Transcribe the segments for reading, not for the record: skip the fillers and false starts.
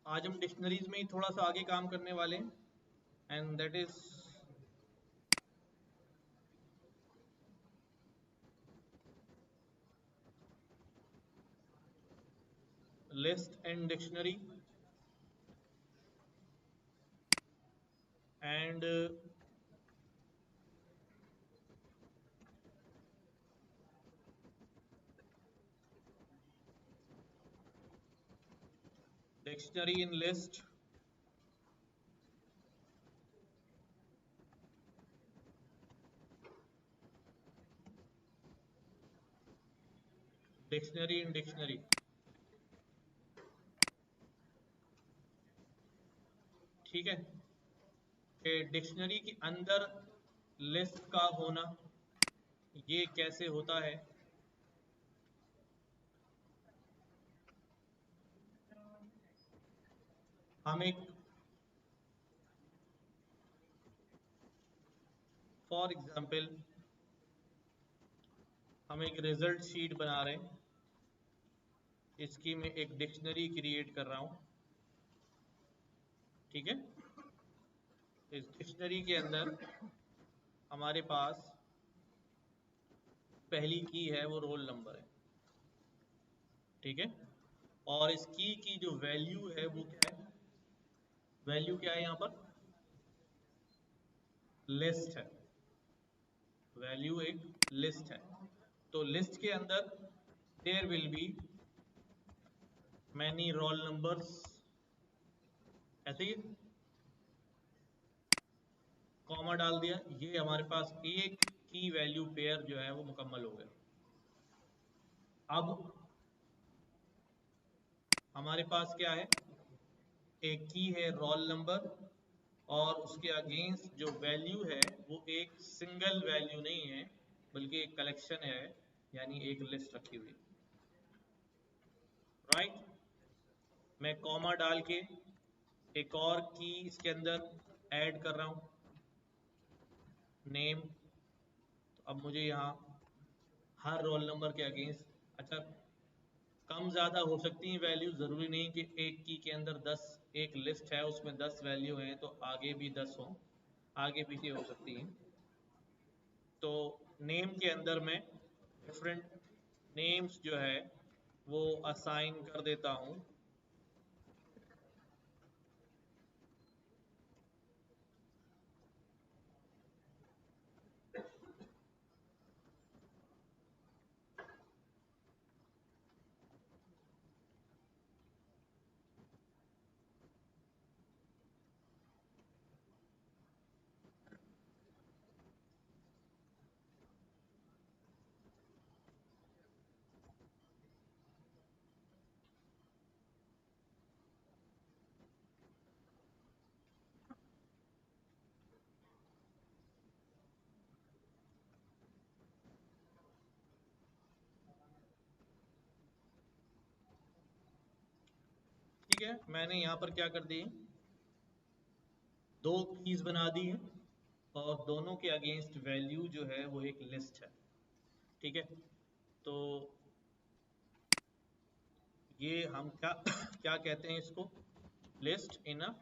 आज हम डिक्शनरीज में ही थोड़ा सा आगे काम करने वाले हैं, and that is list and dictionary and dictionary in list, dictionary in dictionary. ठीक है, कि डिक्शनरी के अंदर लिस्ट का होना ये कैसे होता है। हम एक फॉर एग्जाम्पल हम एक रिजल्ट शीट बना रहे हैं, इसकी मैं एक डिक्शनरी क्रिएट कर रहा हूं। ठीक है, इस डिक्शनरी के अंदर हमारे पास पहली की है वो रोल नंबर है। ठीक है, और इस की जो वैल्यू है वो क्या है, वैल्यू क्या है यहाँ पर, लिस्ट है। वैल्यू एक लिस्ट है, तो लिस्ट के अंदर there will be many roll numbers, ऐसे ही कॉमा डाल दिया, ये हमारे पास एक की वैल्यू पेयर जो है वो मुकम्मल हो गया। अब हमारे पास क्या है, एक की है रोल नंबर, और उसके अगेंस्ट जो वैल्यू है वो एक सिंगल वैल्यू नहीं है बल्कि एक कलेक्शन है, यानी एक लिस्ट रखी हुई। राइट, मैं कॉमा डाल के एक और की इसके अंदर ऐड कर रहा हूं, नेम। तो अब मुझे यहाँ हर रोल नंबर के अगेंस्ट, अच्छा कम ज़्यादा हो सकती हैं वैल्यू, ज़रूरी नहीं कि एक की के अंदर 10, एक लिस्ट है उसमें 10 वैल्यू हैं तो आगे भी 10 हों, आगे पीछे हो सकती हैं। तो नेम के अंदर मैं डिफरेंट नेम्स जो है वो असाइन कर देता हूँ। ठीक है, मैंने यहाँ पर क्या कर दी, दो कीज बना दी हैं और दोनों के अगेंस्ट वैल्यू जो है वो एक लिस्ट है। ठीक है, तो ये हम क्या क्या कहते हैं इसको, list in a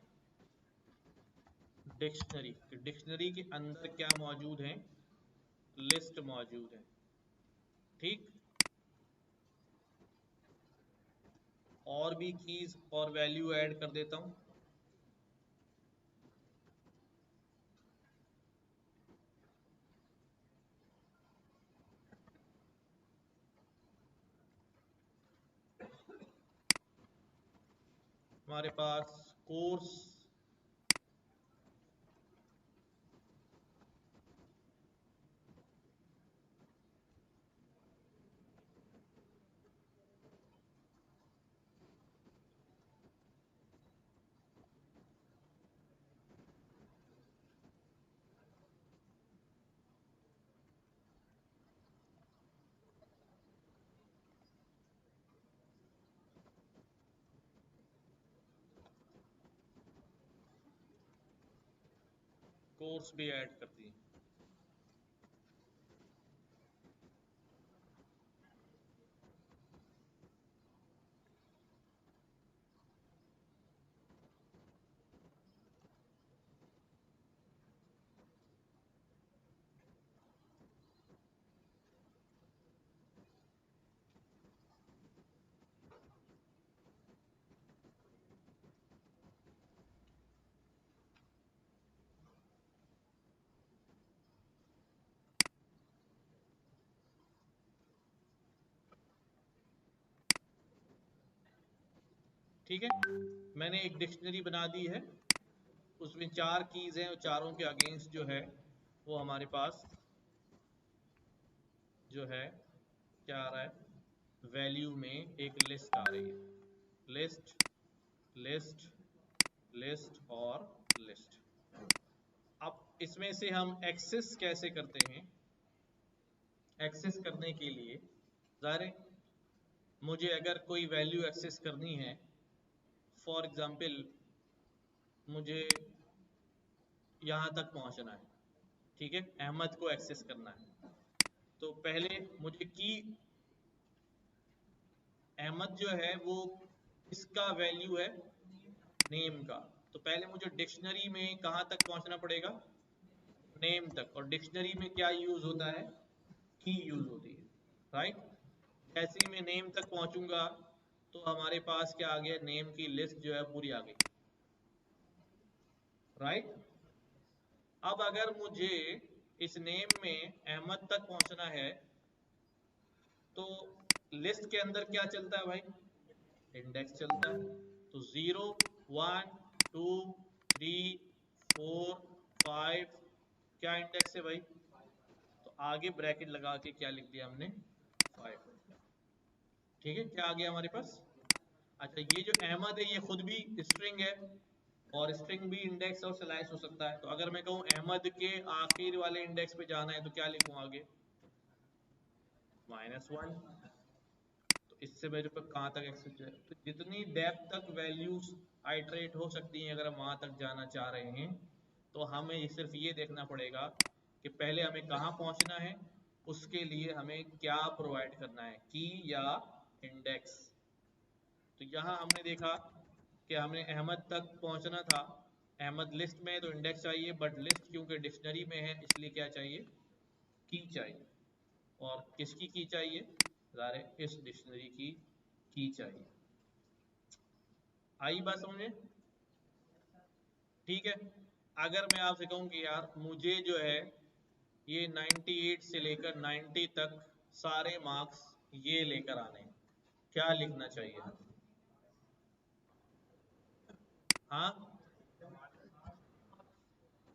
dictionary. Dictionary के अंदर क्या मौजूद है, लिस्ट मौजूद है। ठीक, और भी कीज और वैल्यू ऐड कर देता हूं। हमारे पास कोर्स, कोर्स भी ऐड कर दिए। ठीक है, मैंने एक डिक्शनरी बना दी है, उसमें 4 कीज हैं और चारों के अगेंस्ट जो है वो हमारे पास जो है क्या आ रहा है, वैल्यू में एक लिस्ट आ रही है, लिस्ट लिस्ट लिस्ट और लिस्ट। अब इसमें से हम एक्सेस कैसे करते हैं, एक्सेस करने के लिए ज़ाहिर है मुझे अगर कोई वैल्यू एक्सेस करनी है, फॉर एग्जांपल मुझे यहाँ तक पहुँचना है, ठीक है, अहमद को एक्सेस करना है, तो पहले मुझे की अहमद जो है वो इसका वैल्यू है नेम का, तो पहले मुझे डिक्शनरी में कहाँ तक पहुँचना पड़ेगा, नेम तक, और डिक्शनरी में क्या यूज होता है, की यूज होती है, राइट। जैसे ही मैं नेम तक पहुंचूंगा तो हमारे पास क्या आ गया, नेम की लिस्ट जो है पूरी आ गई, राइट। अब अगर मुझे इस नेम में अहमद तक पहुंचना है तो लिस्ट के अंदर क्या चलता है भाई, इंडेक्स चलता है, तो 0 1 2 3 4 5 क्या इंडेक्स है भाई, तो आगे ब्रैकेट लगा के क्या लिख दिया हमने, 5, ठीक है, क्या आ गया हमारे पास। अच्छा, ये जो अहमद है ये खुद भी स्ट्रिंग है, और स्ट्रिंग भी इंडेक्स और स्लाइस हो सकता है, तो अगर मैं कहूँ अहमद के आखिर वाले इंडेक्स पे जाना है तो क्या लिखूँ आगे, -1, तो इससे मेरे पर कहाँ तक एक्सेस है, तो जितनी डेप्थ तक वैल्यूज आइटरेट हो सकती हैं अगर हम वहाँ तक जाना चाह रहे हैं, तो हमें सिर्फ ये देखना पड़ेगा कि पहले हमें कहाँ पहुँचना है, उसके लिए हमें क्या प्रोवाइड करना है, की या इंडेक्स। तो यहाँ हमने देखा कि हमें अहमद तक पहुंचना था, अहमद लिस्ट में है तो इंडेक्स चाहिए, बट लिस्ट क्योंकि डिक्शनरी में है इसलिए क्या चाहिए, की चाहिए, और किसकी की चाहिए, ज़ाहिर है इस डिक्शनरी की चाहिए। आई बात समझ में, ठीक है। अगर मैं आपसे कहूँ कि यार मुझे जो है ये 98 से लेकर 90 तक सारे मार्क्स ये लेकर आने हैं, क्या लिखना चाहिए, हाँ,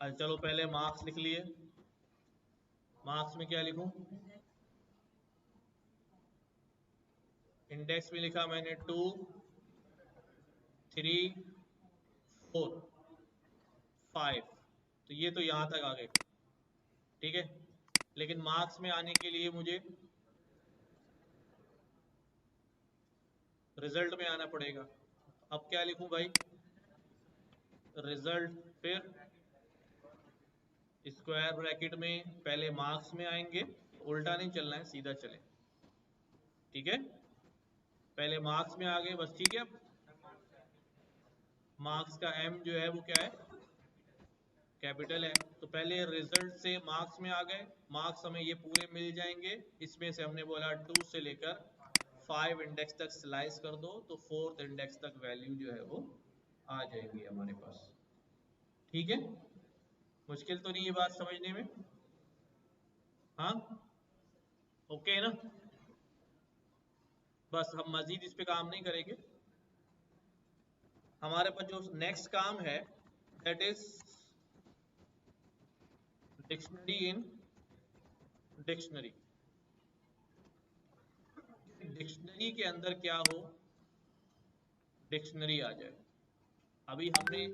अच्छा चलो पहले मार्क्स लिख लिए, मार्क्स में क्या लिखूं, इंडेक्स में लिखा मैंने 2 3 4 5, तो ये तो यहाँ तक आ गए, ठीक है, लेकिन मार्क्स में आने के लिए मुझे रिजल्ट में आना पड़ेगा, अब क्या लिखूं भाई, रिजल्ट, फिर स्क्वायर ब्रैकेट में पहले मार्क्स में आएंगे, उल्टा नहीं चलना है, सीधा चले, ठीक है, पहले मार्क्स में आ गए बस, ठीक है। मार्क्स का एम जो है वो क्या है, कैपिटल है, तो पहले रिजल्ट से मार्क्स में आ गए, मार्क्स हमें ये पूरे मिल जाएंगे, इसमें से हमने बोला 2 से लेकर 5 इंडेक्स तक स्लाइस कर दो तो 4th इंडेक्स तक वैल्यू जो है वो आ जाएगी हमारे पास, ठीक है। मुश्किल तो नहीं ये बात समझने में, हाँ, ओके है ना, बस हम मजीद इस पे काम नहीं करेंगे, हमारे पास जो नेक्स्ट काम है that is dictionary in dictionary, dictionary के अंदर क्या हो, डिक्शनरी आ जाए। अभी हमने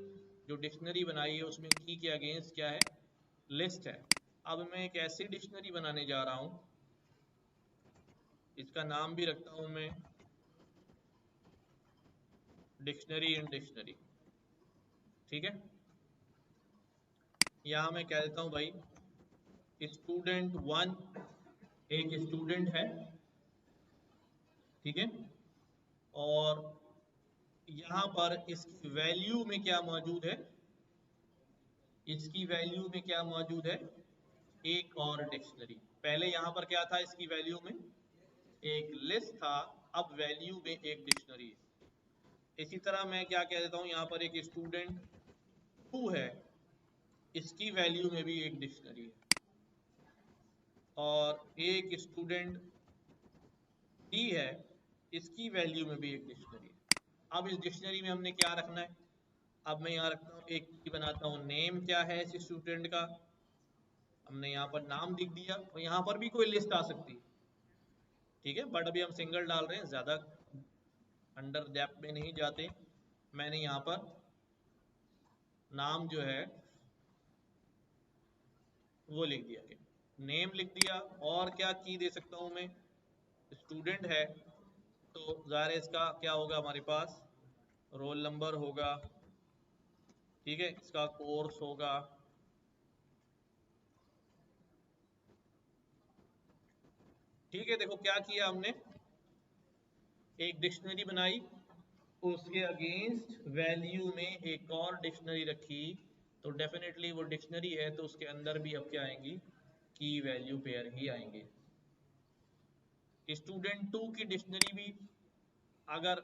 जो डिक्शनरी बनाई है उसमें की के अगेंस्ट क्या है, लिस्ट है। अब मैं एक ऐसी डिक्शनरी बनाने जा रहा हूं, इसका नाम भी रखता हूं मैं डिक्शनरी इन डिक्शनरी, ठीक है। यहां मैं कह देता हूं भाई स्टूडेंट 1 एक स्टूडेंट है, ठीक है, और यहाँ पर इसकी वैल्यू में क्या मौजूद है, इसकी वैल्यू में क्या मौजूद है, एक और डिक्शनरी, पहले यहाँ पर क्या था, इसकी वैल्यू में एक लिस्ट था, अब वैल्यू में एक डिक्शनरी है। इसी तरह मैं क्या कह देता हूँ, यहाँ पर एक स्टूडेंट 2 है, इसकी वैल्यू में भी एक डिक्शनरी है, और एक स्टूडेंट 3 है, इसकी वैल्यू में भी एक डिक्शनरी है। अब इस डिक्शनरी में हमने क्या रखना है, अब मैं यहाँ रखता हूँ एक की बनाता हूँ नेम क्या है इस स्टूडेंट का, हमने यहाँ पर नाम लिख दिया और यहाँ पर भी कोई लिस्ट आ सकती है, ठीक है, बट अभी हम सिंगल डाल रहे हैं, ज़्यादा अंडर डेप्थ में नहीं जाते। मैंने यहाँ पर नाम जो है वो लिख दिया, नेम लिख दिया, और क्या की दे सकता हूँ मैं, स्टूडेंट है तो ज़ाहिर है इसका क्या होगा हमारे पास, रोल नंबर होगा, ठीक है, इसका कोर्स होगा, ठीक है। देखो क्या किया हमने, एक डिक्शनरी बनाई, उसके अगेंस्ट वैल्यू में एक और डिक्शनरी रखी, तो डेफिनेटली वो डिक्शनरी है तो उसके अंदर भी अब क्या आएंगी, की वैल्यू पेयर ही आएंगे। स्टूडेंट टू की डिक्शनरी भी अगर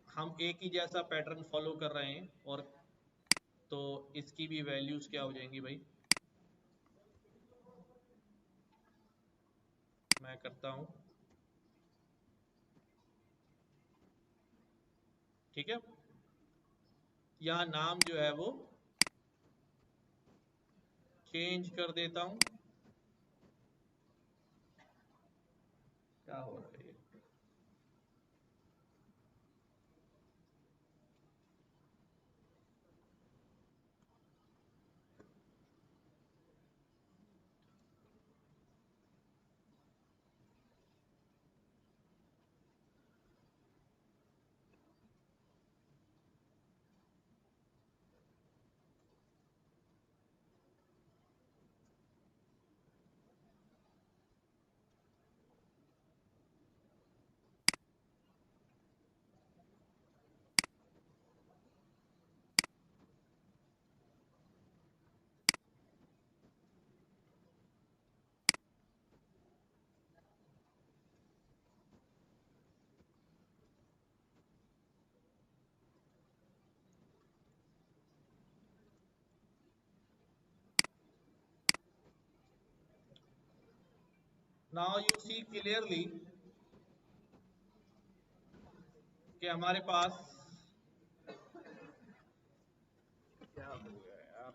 हम एक ही जैसा पैटर्न फॉलो कर रहे हैं, और तो इसकी भी वैल्यूज क्या हो जाएंगी भाई, मैं करता हूं, ठीक है, यहाँ नाम जो है वो चेंज कर देता हूं, क्या हो रहा है ये? नाउ यू सी क्लियरली कि हमारे पास क्या हो गया यार,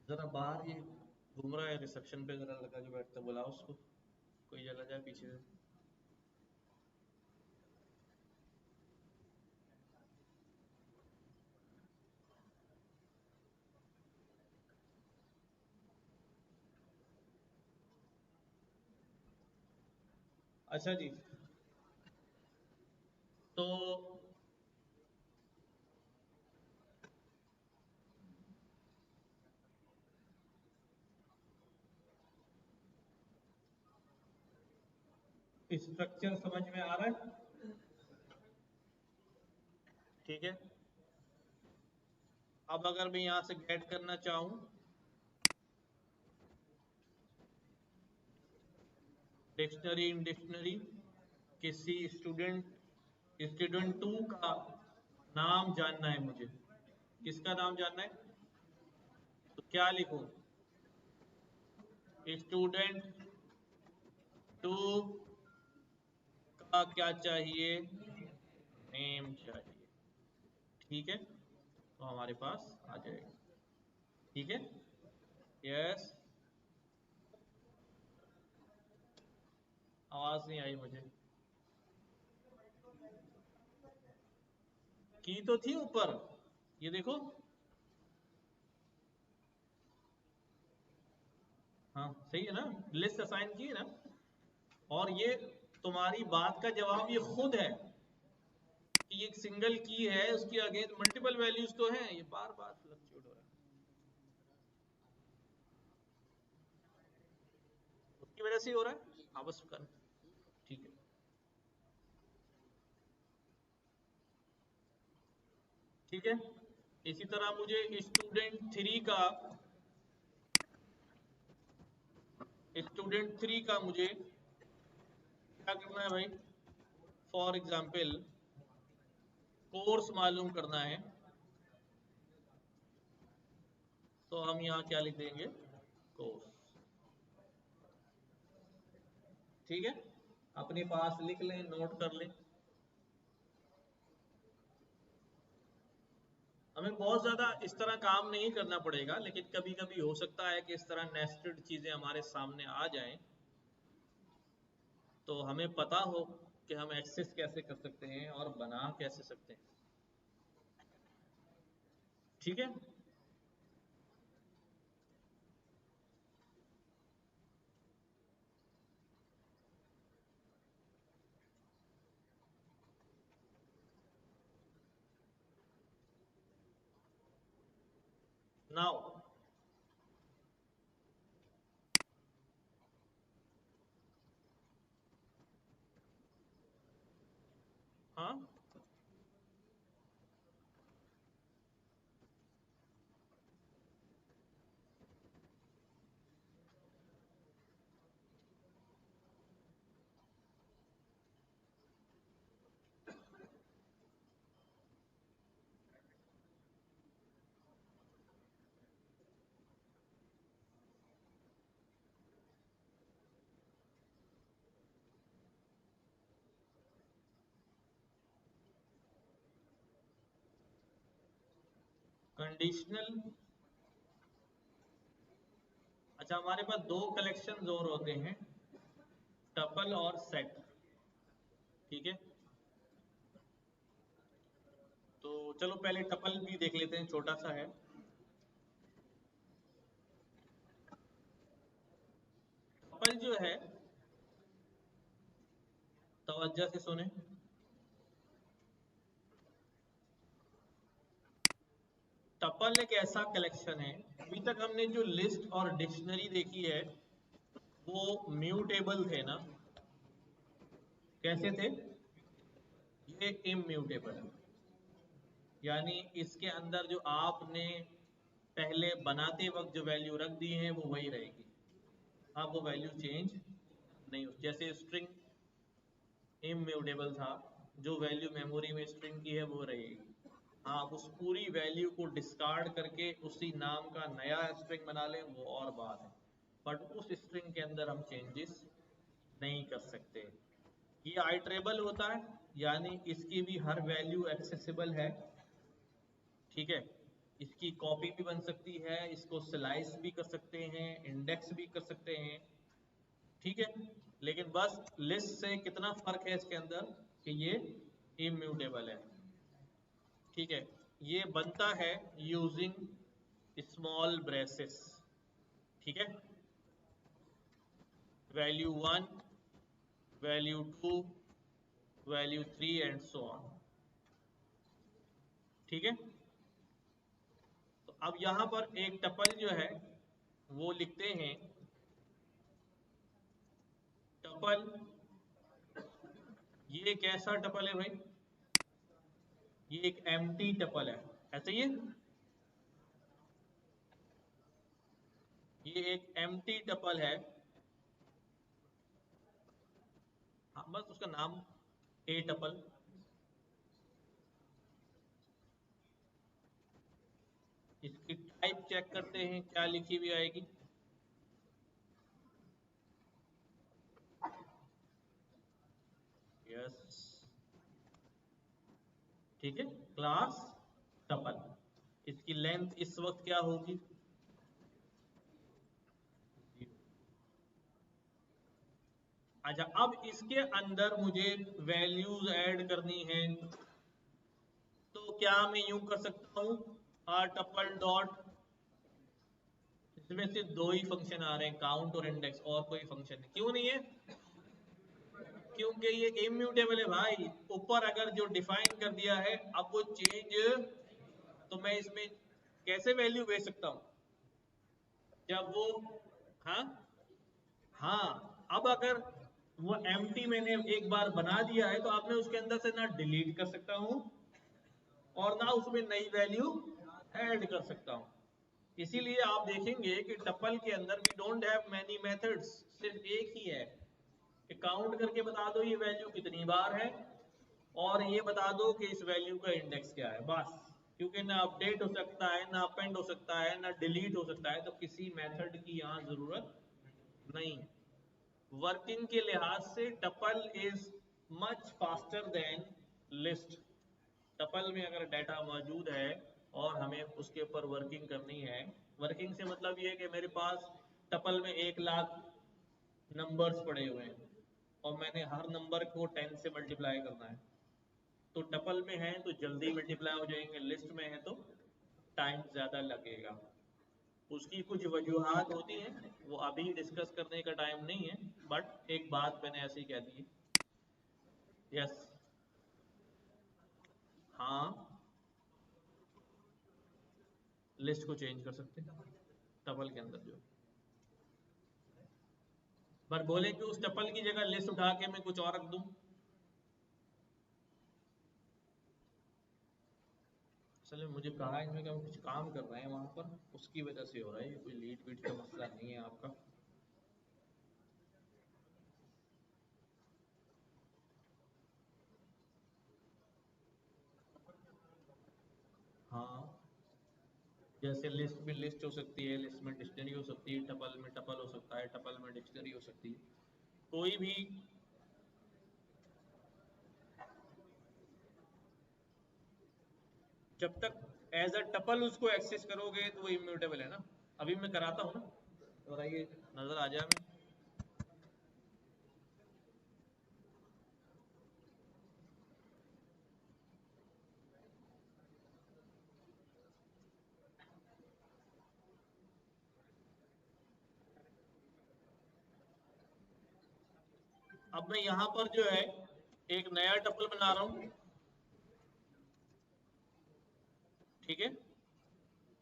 जरा बाहर ये घूम रहा है रिसेप्शन पे, जरा लगा जो बैठता, बुलाओ उसको, कोई चला जाए पीछे से। अच्छा जी, तो स्ट्रक्चर समझ में आ रहा है, ठीक है। अब अगर मैं यहाँ से गेट करना चाहूँ, डिक्शनरी इन डिक्शनरी, किसी स्टूडेंट स्टूडेंट टू का नाम जानना है मुझे, किसका नाम जानना है, तो क्या लिखूं, स्टूडेंट टू का क्या चाहिए, नेम चाहिए, ठीक है, तो हमारे पास आ जाएगा, ठीक है, यस। आवाज नहीं आई मुझे, की तो थी ऊपर, ये देखो, हाँ सही है ना, लिस्ट असाइन की है ना, और ये तुम्हारी बात का जवाब ये खुद है कि एक सिंगल की है, उसके अगेंस्ट मल्टीपल वैल्यूज तो हैं, ये बार बार फ्लक्चुएट हो रहा है, उसकी वजह से ही हो रहा है, हाँ बस कर, ठीक है, ठीक है। इसी तरह मुझे स्टूडेंट थ्री का मुझे क्या करना है भाई, फॉर एग्जाम्पल कोर्स मालूम करना है, तो हम यहाँ क्या लिख देंगे, कोर्स। ठीक है, अपने पास लिख लें, नोट कर लें। हमें बहुत ज्यादा इस तरह काम नहीं करना पड़ेगा, लेकिन कभी कभी हो सकता है कि इस तरह नेस्टेड चीजें हमारे सामने आ जाएं, तो हमें पता हो कि हम एक्सेस कैसे कर सकते हैं और बना कैसे सकते हैं। ठीक है, नाउ हाँ, कंडीशनल। अच्छा, हमारे पास दो कलेक्शंस और होते हैं, टपल और सेट। ठीक है, तो चलो पहले टपल भी देख लेते हैं, छोटा सा है। टपल जो है, तवज्जो से सुने, टपल एक ऐसा कलेक्शन है, अभी तक हमने जो लिस्ट और डिक्शनरी देखी है वो म्यूटेबल थे ना। कैसे थे? ये इम्यूटेबल है, यानी इसके अंदर जो आपने पहले बनाते वक्त जो वैल्यू रख दी है वो वही रहेगी। अब वो वैल्यू चेंज नहीं हो, जैसे स्ट्रिंग इम्यूटेबल था, जो वैल्यू मेमोरी में स्ट्रिंग की है वो रहेगी। हाँ, उस पूरी वैल्यू को डिस्कार्ड करके उसी नाम का नया स्ट्रिंग बना लें वो और बात है, बट उस स्ट्रिंग के अंदर हम चेंजेस नहीं कर सकते। ये आइटरेबल होता है, यानी इसकी भी हर वैल्यू एक्सेसिबल है। ठीक है, इसकी कॉपी भी बन सकती है, इसको स्लाइस भी कर सकते हैं, इंडेक्स भी कर सकते हैं। ठीक है, लेकिन बस लिस्ट से कितना फर्क है इसके अंदर कि ये इम्यूटेबल है। ठीक है, ये बनता है यूजिंग स्मॉल ब्रेसेस। ठीक है, value 1, value 2, value 3 and so on. ठीक है, तो अब यहां पर एक टपल जो है वो लिखते हैं, टपल, ये कैसा टपल है भाई? ये एक एम्प्टी टपल है, ऐसे ये एक एम्प्टी टपल है। हाँ, बस उसका नाम ए टपल। इसकी टाइप चेक करते हैं क्या लिखी हुई आएगी। यस, ठीक है, क्लास टपल। इसकी लेंथ इस वक्त क्या होगी? अच्छा, अब इसके अंदर मुझे वैल्यूज ऐड करनी है, तो क्या मैं यूं कर सकता हूं, आर टपल डॉट, इसमें सिर्फ दो ही फंक्शन आ रहे हैं, काउंट और इंडेक्स, और कोई फंक्शन नहीं। क्यों नहीं है? क्योंकि ये इम्यूटेबल है भाई। ऊपर अगर जो डिफाइन कर दिया है, अब वो चेंज, तो मैं इसमें कैसे वैल्यू भेज सकता हूं जब वो, हाँ, हाँ, अब अगर वो एम्प्टी मैंने एक बार बना दिया है, तो अब मैं उसके अंदर से ना डिलीट कर सकता हूं और ना उसमें नई वैल्यू ऐड कर सकता हूं। इसीलिए आप देखेंगे कि टपल के अंदर we don't have many methods, सिर्फ एक ही है कि काउंट करके बता दो ये वैल्यू कितनी बार है, और ये बता दो कि इस वैल्यू का इंडेक्स क्या है, बस। क्योंकि ना अपडेट हो सकता है, ना अपेंड हो सकता है, ना डिलीट हो सकता है, तो किसी मेथड की यहाँ जरूरत नहीं। वर्किंग के लिहाज से tuple is much faster than list. Tuple में अगर डाटा मौजूद है और हमें उसके ऊपर वर्किंग करनी है, वर्किंग से मतलब ये है कि मेरे पास टपल में 1,00,000 नंबर्स पड़े हुए हैं और मैंने हर नंबर को 10 से मल्टीप्लाई करना है, तो टपल में है तो जल्दी मल्टीप्लाई हो जाएंगे, लिस्ट में है तो टाइम ज़्यादा लगेगा। उसकी कुछ वजूहात होती हैं, वो अभी डिस्कस करने का टाइम नहीं है, बट एक बात मैंने ऐसी कह दी। यस, हाँ, लिस्ट को चेंज कर सकते हैं टपल के अंदर जो, पर बोले कि उस टपल की जगह लिस्ट उठा के मैं कुछ और रख दूं। असल में मुझे कहा इन्होंने कि हम कुछ काम कर रहे हैं वहां पर, उसकी वजह से हो रहा है, कोई लीड वीड का मसला नहीं है आपका। हाँ, जैसे लिस्ट में लिस्ट हो सकती है, लिस्ट में डिक्शनरी हो सकती है, टपल में टपल हो सकता है, टपल में डिक्शनरी हो सकती है, कोई भी। जब तक एज अ टपल उसको एक्सेस करोगे तो वो इम्यूटेबल है ना। अभी मैं कराता हूँ ना, और ये नजर आ जाए हमें। अब मैं यहाँ पर जो है एक नया टपल बना रहा हूँ, ठीक है।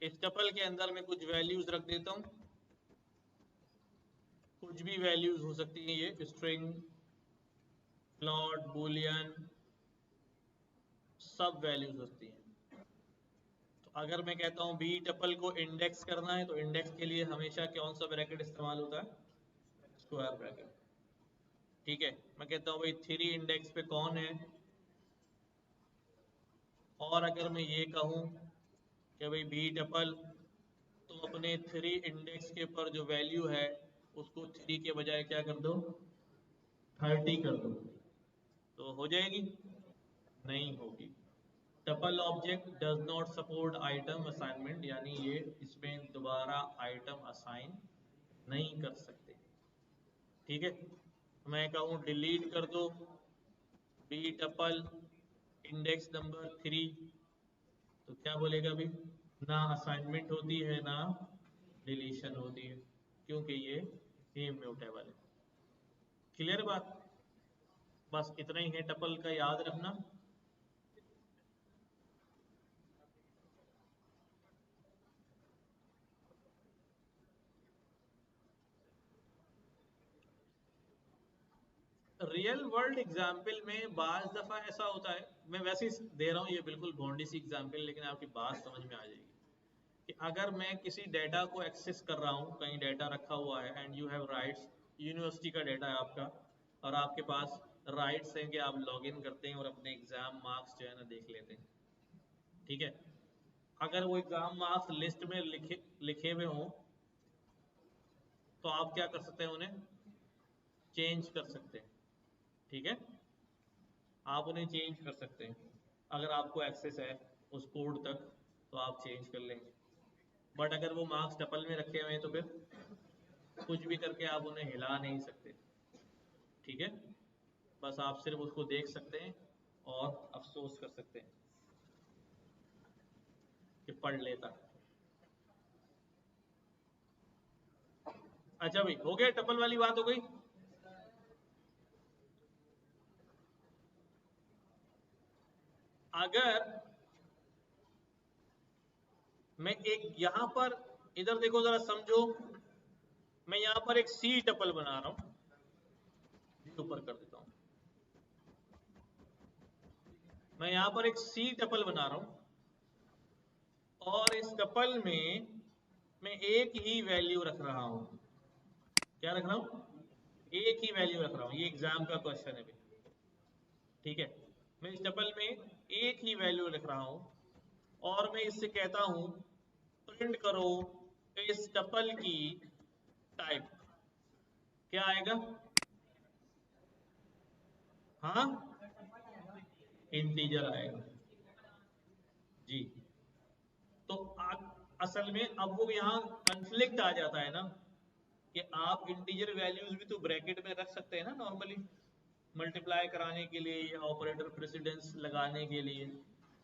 इस टपल के अंदर मैं कुछ वैल्यूज रख देता हूँ, कुछ भी वैल्यूज हो सकती है, ये स्ट्रिंग, फ्लोट, बूलियन, सब वैल्यूज होती हैं। तो अगर मैं कहता हूँ बी टपल को इंडेक्स करना है, तो इंडेक्स के लिए हमेशा कौन सा ब्रैकेट इस्तेमाल होता है? Square bracket. ठीक है, मैं कहता हूँ भाई 3 इंडेक्स पे कौन है, और अगर मैं ये कहूँ कि भाई बी टपल, तो अपने 3 इंडेक्स के ऊपर जो वैल्यू है उसको 3 के बजाय क्या कर दो, 30 कर दो, तो हो जाएगी? नहीं होगी। Tuple object does not support item assignment, यानी ये इसमें दोबारा आइटम असाइन नहीं कर सकते। ठीक है, मैं कहूँ डिलीट कर दो बी टपल इंडेक्स नंबर 3, तो क्या बोलेगा अभी? ना असाइनमेंट होती है ना डिलीशन होती है, क्योंकि ये इम्यूटेबल है। क्लियर बात? बस इतना ही है टपल का, याद रखना। रियल वर्ल्ड एग्जाम्पल में बाज दफा ऐसा होता है, मैं वैसे ही दे रहा हूँ ये बिल्कुल भोंडी सी एग्जाम्पल, लेकिन आपकी बात समझ में आ जाएगी कि अगर मैं किसी डेटा को एक्सेस कर रहा हूँ, कहीं डेटा रखा हुआ है and you have rights, university का डेटा है आपका, और आपके पास राइट्स हैं कि आप लॉगिन करते हैं और अपने एग्जाम मार्क्स जो है ना देख लेते हैं, ठीक है। अगर वो एग्जाम मार्क्स लिस्ट में लिखे लिखे हुए हों, तो आप क्या कर सकते हैं, उन्हें चेंज कर सकते हैं, ठीक है। आप उन्हें चेंज कर सकते हैं, अगर आपको एक्सेस है उस कोड तक तो आप चेंज कर लेंगे। बट अगर वो मार्क्स टपल में रखे हुए हैं तो फिर कुछ भी करके आप उन्हें हिला नहीं सकते, ठीक है। बस आप सिर्फ उसको देख सकते हैं और अफसोस कर सकते हैं कि पढ़ लेता। अच्छा भाई, हो गया, टपल वाली बात हो गई। अगर मैं एक यहां पर, इधर देखो जरा समझो, मैं यहां पर एक सी टपल बना रहा हूं, ऊपर कर देता हूं, मैं यहां पर एक सी टपल बना रहा हूं और इस टपल में मैं एक ही वैल्यू रख रहा हूं। क्या रख रहा हूं? एक ही वैल्यू रख रहा हूं, ये एग्जाम का क्वेश्चन है भाई, ठीक है। मैं इस टपल में एक ही वैल्यू रख रहा हूं और मैं इससे कहता हूं प्रिंट करो इस टपल की टाइप, क्या आएगा? हाँ, इंटीजर आएगा जी। तो असल में अब वो यहाँ कंफ्लिक्ट आ जाता है ना कि आप इंटीजर वैल्यूज भी तो ब्रैकेट में रख सकते हैं ना नॉर्मली, मल्टीप्लाई कराने के लिए या ऑपरेटर प्रेसिडेंस लगाने के लिए।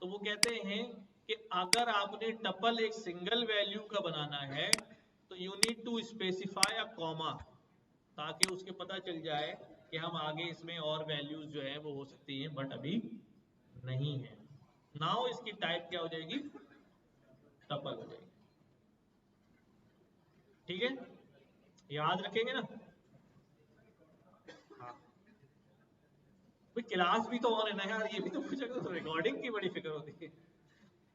तो वो कहते हैं कि अगर आपने टपल एक सिंगल वैल्यू का बनाना है तो you need to specify a comma, ताकि उसके पता चल जाए कि हम आगे इसमें और वैल्यूज जो है वो हो सकती हैं, बट अभी नहीं है। नाउ इसकी टाइप क्या हो जाएगी? टपल हो जाएगी। ठीक है, याद रखेंगे ना? हाँ भाई, क्लास भी तो ऑन है ना यार, ये भी तो कुछ, अगर रिकॉर्डिंग की बड़ी फिक्र होती है।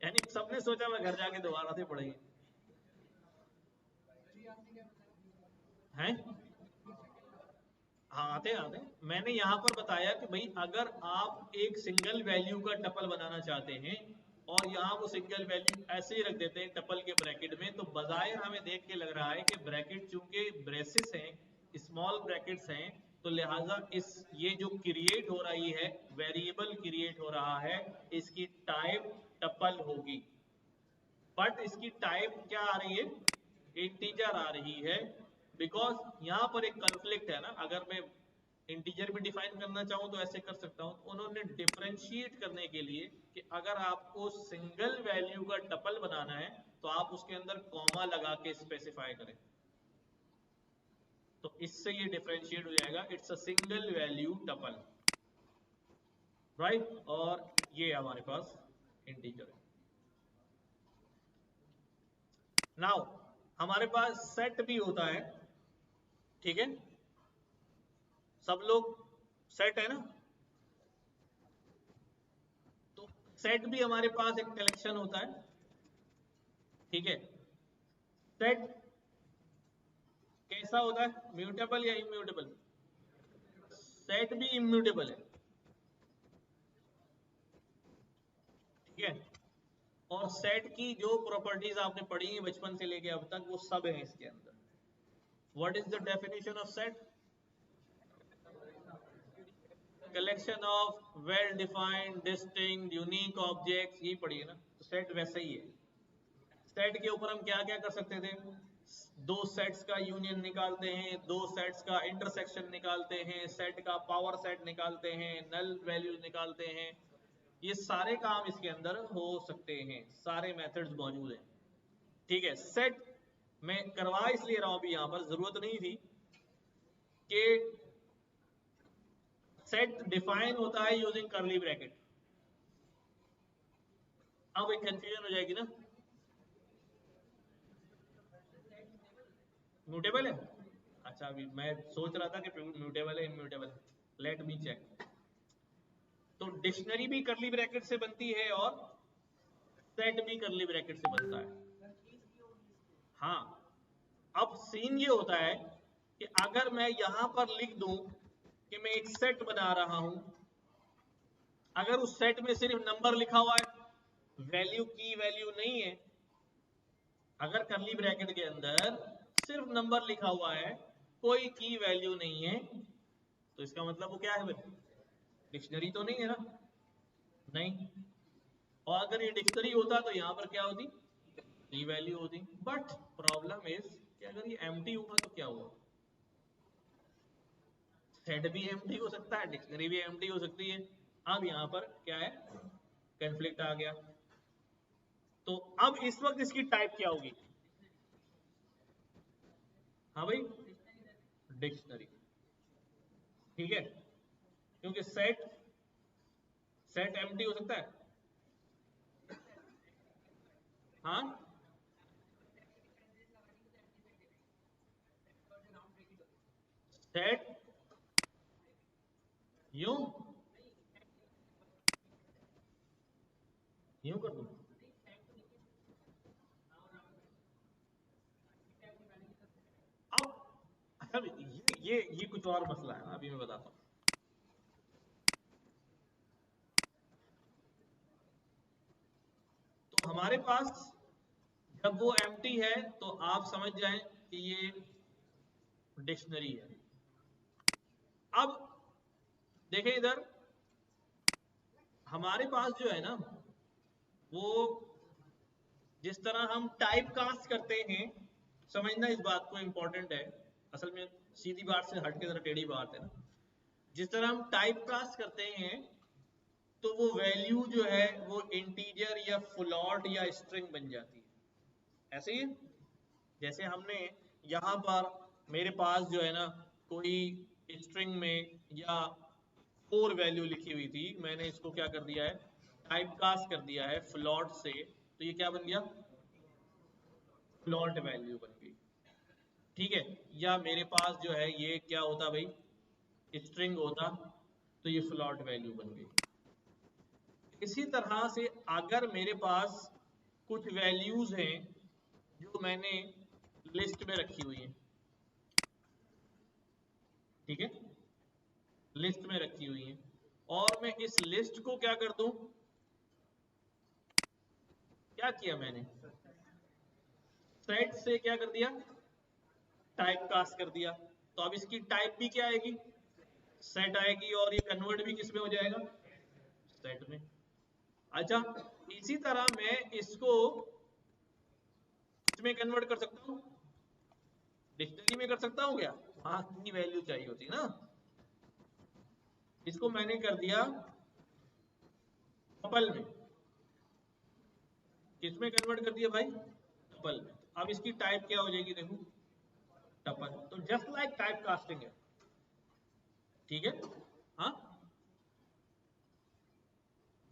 यानी सबने सोचा मैं घर जाके दोबारा से पढ़ेंगे हैं। हाँ, आते आते मैंने यहाँ पर बताया कि भाई अगर आप एक सिंगल वैल्यू का टपल बनाना चाहते हैं और यहाँ वो सिंगल वैल्यू ऐसे ही रख देते हैं टपल के ब्रैकेट में, तो बजाय हमें देख के लग रहा है कि ब्रैकेट चूंकि ब्रेसेस हैं, स्मॉल ब्रैकेट्स हैं, तो लिहाजा इस ये जो क्रिएट हो रही है वेरिएबल क्रिएट हो रहा है, इसकी टाइप टपल होगी। बट इसकी टाइप क्या आ रही है? इंटीजर आ रही है। बिकॉज यहाँ पर एक कॉन्फ्लिक्ट है ना, अगर मैं इंटीजर भी डिफाइन करना चाहूँ तो ऐसे कर सकता हूँ। उन्होंने डिफरेंशिएट करने के लिए कि अगर आपको सिंगल वैल्यू का टपल बनाना है तो आप उसके अंदर कॉमा लगा के स्पेसिफाई करें, तो इससे ये डिफरेंशिएट हो जाएगा, it's a single value tuple, right. और ये हमारे पास इंटीजर है। नाउ हमारे पास सेट भी होता है, ठीक है? सब लोग सेट है ना? तो सेट भी हमारे पास एक कलेक्शन होता है, ठीक है? सेट कैसा होता है? म्यूटेबल या इम्यूटेबल? सेट भी इम्यूटेबल है, ठीक है? और सेट की जो प्रॉपर्टीज आपने पढ़ी है बचपन से लेके अब तक, वो सब है इसके अंदर। What is the definition of set? Collection of well defined distinct unique objects, यही पढ़िए ना। तो सेट वैसे ही है। सेट के ऊपर हम क्या क्या कर सकते थे? दो सेट्स का यूनियन निकालते हैं, दो सेट्स का इंटरसेक्शन निकालते हैं, सेट का पावर सेट निकालते हैं, नल वैल्यू निकालते हैं। ये सारे काम इसके अंदर हो सकते हैं, सारे मेथड्स मौजूद हैं, ठीक है? सेट मैं करवा इसलिए रहा हूं अभी, यहां पर जरूरत नहीं थी कि सेट डिफाइन होता है यूजिंग कर्ली ब्रैकेट। अब एक कंफ्यूजन हो जाएगी ना, म्यूटेबल है? अच्छा, अभी मैं सोच रहा था कि म्यूटेबल है इम्यूटेबल, लेट मी चेक। तो डिक्शनरी भी कर्ली ब्रैकेट से बनती है और सेट भी कर्ली ब्रैकेट से बनता है। हाँ, अब सीन ये होता है कि अगर मैं यहां पर लिख दूं कि मैं एक सेट बना रहा हूं, अगर उस सेट में सिर्फ नंबर लिखा हुआ है, वैल्यू की वैल्यू नहीं है, अगर कर्ली ब्रैकेट के अंदर सिर्फ नंबर लिखा हुआ है, कोई की वैल्यू नहीं है, तो इसका मतलब वो क्या है भाई? डिक्शनरी तो नहीं है ना? नहीं। और अगर ये डिक्शनरी होता तो यहां पर क्या होती? की वैल्यू होती। बट प्रॉब्लम इज कि अगर ये एम्प्टी हुआ तो क्या हुआ? सेट भी एम्प्टी हो सकता है, डिक्शनरी भी एम्प्टी हो सकती है। अब यहां पर क्या है? कन्फ्लिक्ट आ गया। तो अब इस वक्त इसकी टाइप क्या होगी? हाँ भाई, डिक्शनरी, ठीक है? क्योंकि सेट सेट एम्प्टी हो सकता है। हाँ, सेट यूं यूं कर दूं? अब अच्छा, ये कुछ और मसला है ना, अभी मैं बताता हूँ। तो हमारे पास जब वो एम्प्टी है तो आप समझ जाएं कि ये डिक्शनरी है। अब देखें इधर, हमारे पास जो है ना वो जिस तरह हम टाइप कास्ट करते हैं, समझना इस बात को, इंपॉर्टेंट है। असल में सीधी बात से हट के जरा टेढ़ी बात है ना। जिस तरह हम टाइप कास्ट करते हैं तो वो वैल्यू जो है वो इंटीजर या फ्लोट या स्ट्रिंग बन जाती है। ऐसे ही जैसे हमने यहाँ पर मेरे पास जो है ना कोई स्ट्रिंग में या 4 वैल्यू लिखी हुई थी, मैंने इसको क्या कर दिया है, टाइप कास्ट कर दिया है फ्लोट से, तो ये क्या बन गया, फ्लोट वैल्यू बन गई। ठीक है, या मेरे पास जो है ये क्या होता भाई, स्ट्रिंग होता, तो ये फ्लोट वैल्यू बन गई। इसी तरह से अगर मेरे पास कुछ वैल्यूज हैं जो मैंने लिस्ट में रखी हुई हैं, ठीक है, लिस्ट में रखी हुई हैं, और मैं इस लिस्ट को क्या कर दूं, क्या किया मैंने, सेट से क्या कर दिया, टाइप कास्ट कर दिया, तो अब इसकी टाइप भी क्या आएगी, सेट आएगी, और ये कन्वर्ट भी किस में हो जाएगा, सेट में। अच्छा, इसी तरह मैं इसको किस में कन्वर्ट कर सकता हूँ, डिक्शनरी में कर सकता हूँ क्या, हाँ, की वैल्यू चाहिए होती ना। इसको मैंने कर दिया टपल में, किसमें कन्वर्ट कर दिया भाई, टपल में। अब इसकी टाइप क्या हो जाएगी, देखो टपल, तो जस्ट लाइक टाइप कास्टिंग है, ठीक है, हाँ,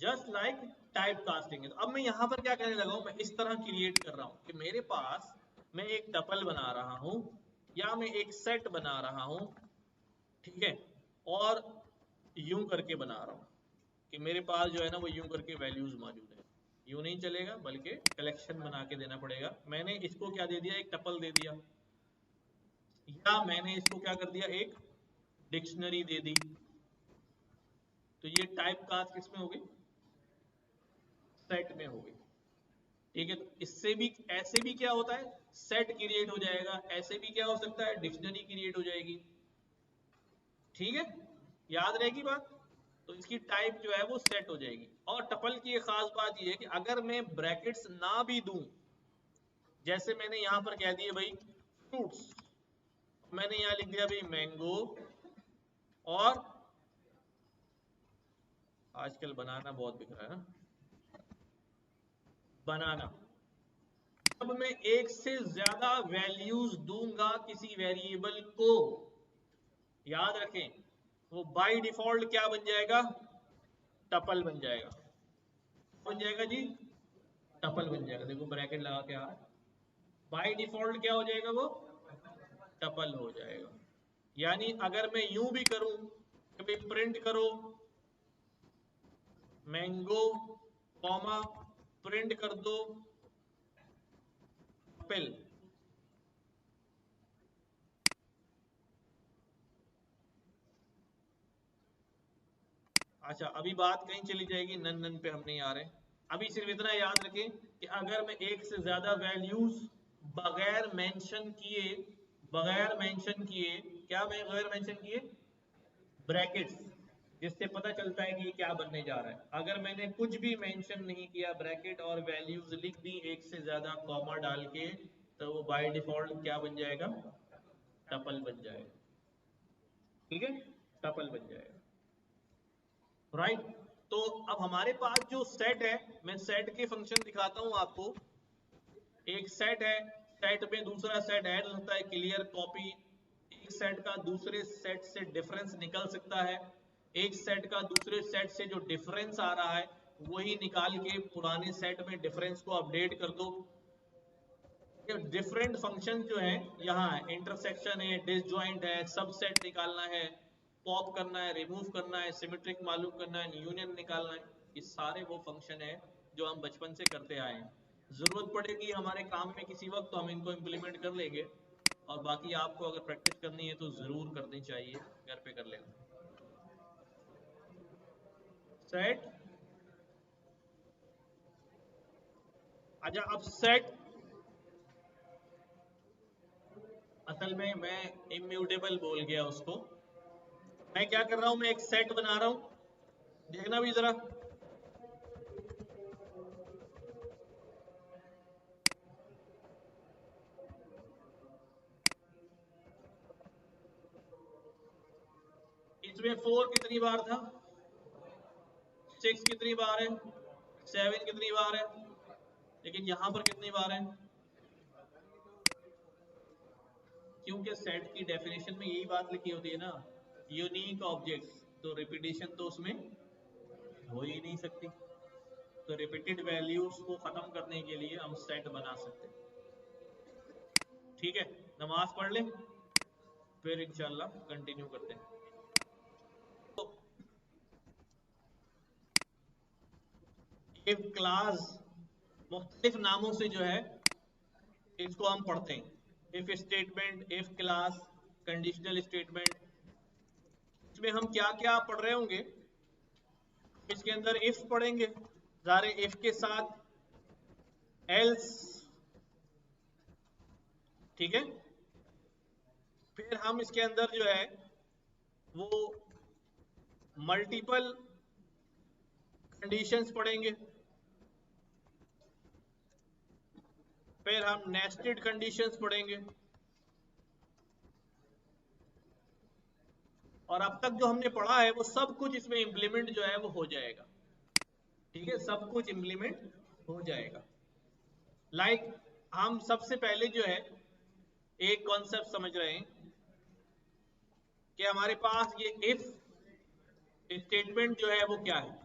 जस्ट लाइक टाइप कास्टिंग है। तो अब मैं यहां पर क्या करने लगा हूं, मैं इस तरह क्रिएट कर रहा हूं कि मेरे पास मैं एक टपल बना रहा हूं या मैं एक सेट बना रहा हूं, ठीक है, और यूं करके बना रहा हूं कि मेरे पास जो है ना वो यूं करके वैल्यूज मौजूद है। यूं नहीं चलेगा, बल्कि कलेक्शन बना के देना पड़ेगा। मैंने इसको क्या दे दिया, एक टपल दे दिया, या मैंने इसको क्या कर दिया, एक डिक्शनरी दे दी। तो ये टाइप कास्ट किसमें हो गई, सेट में हो गई। ठीक है, तो इससे भी, ऐसे भी क्या होता है, सेट क्रिएट हो जाएगा, ऐसे भी क्या हो सकता है, डिक्शनरी क्रिएट हो जाएगी। ठीक है, याद रहेगी बात। तो इसकी टाइप जो है वो सेट हो जाएगी। और टपल की एक खास बात ये है कि अगर मैं ब्रैकेट्स ना भी दूं, जैसे मैंने यहां पर कह दिए भाई फ्रूट्स, मैंने यहां लिख दिया भाई मैंगो, और आजकल बनाना बहुत बिक रहा है ना, बनाना। जब मैं एक से ज्यादा वैल्यूज दूंगा किसी वेरिएबल को, याद रखें, वो बाय डिफॉल्ट क्या बन जाएगा, टपल बन जाएगा, बन जाएगा जी, टपल बन जाएगा। देखो ब्रैकेट लगा के, आ बाय डिफॉल्ट क्या हो जाएगा, वो टपल हो जाएगा। यानी अगर मैं यूं भी करूं कि भाई प्रिंट करो मैंगो, कॉमा, प्रिंट कर दो एप्पल, अच्छा अभी बात कहीं चली जाएगी, नन नन पे हम नहीं आ रहे। अभी सिर्फ इतना याद रखें कि अगर मैं एक से ज्यादा वैल्यूज बगैर मेंशन किए, बगैर मेंशन किए, क्या मैं बगैर मेंशन किए, ब्रैकेट्स, जिससे पता चलता है कि ये क्या बनने जा रहा है। अगर मैंने कुछ भी मेंशन नहीं किया, ब्रैकेट और वैल्यूज लिख दी एक से ज्यादा कॉमा डाल के, तो वो बाय डिफॉल्ट क्या बन जाएगा, टपल बन जाएगा। ठीक है, टपल बन जाएगा, राइट। तो अब हमारे पास जो सेट है, मैं सेट के फंक्शन दिखाता हूं आपको। एक सेट है, सेट में दूसरा सेट ऐड हो सकता है, क्लियर कॉपी, एक सेट का दूसरे सेट से डिफरेंस निकल सकता है, एक सेट का दूसरे सेट से जो डिफरेंस आ रहा है वही निकाल के पुराने सेट में डिफरेंस को अपडेट कर दो। डिफरेंट फंक्शन जो है यहाँ है, इंटरसेक्शन है, डिसजॉइंट है, सबसेट निकालना है, पॉप करना है, रिमूव करना है, सिमेट्रिक मालूम करना है, यूनियन निकालना है, ये सारे वो फंक्शन है जो हम बचपन से करते आए हैं। जरूरत पड़ेगी हमारे काम में किसी वक्त तो हम इनको इम्प्लीमेंट कर लेंगे, और बाकी आपको अगर प्रैक्टिस करनी है तो जरूर करनी चाहिए, घर पे कर लेना। सेट अच्छा अब सेट, असल में मैं इम्यूटेबल बोल गया उसको। मैं क्या कर रहा हूं, मैं एक सेट बना रहा हूं, देखना भी जरा। इसमें 4 कितनी बार था, 6 कितनी बार है, 7 कितनी बार है, लेकिन यहां पर कितनी बार है? क्योंकि सेट की डेफिनेशन में यही बात लिखी होती है ना, यूनिक ऑब्जेक्ट्स, तो रिपीटिशन तो उसमें हो ही नहीं सकती। तो रिपीटेड वैल्यूज को खत्म करने के लिए हम सेट बना सकते हैं। ठीक है, नमाज पढ़ ले, फिर इंशाल्लाह कंटिन्यू करते हैं। तो इफ क्लास मुख्तलिफ नामों से जो है इसको हम पढ़ते हैं। If statement, if class, conditional statement. इसमें हम क्या क्या पढ़ रहे होंगे, इसके अंदर इफ पढ़ेंगे, सारे इफ के साथ एल्स, ठीक है। फिर हम इसके अंदर जो है वो मल्टीपल कंडीशंस पढ़ेंगे, फिर हम नेस्टेड कंडीशंस पढ़ेंगे, और अब तक जो हमने पढ़ा है वो सब कुछ इसमें इंप्लीमेंट जो है वो हो जाएगा। ठीक है, सब कुछ इंप्लीमेंट हो जाएगा। लाइक हम सबसे पहले जो है एक कॉन्सेप्ट समझ रहे हैं कि हमारे पास ये इफ स्टेटमेंट जो है वो क्या है।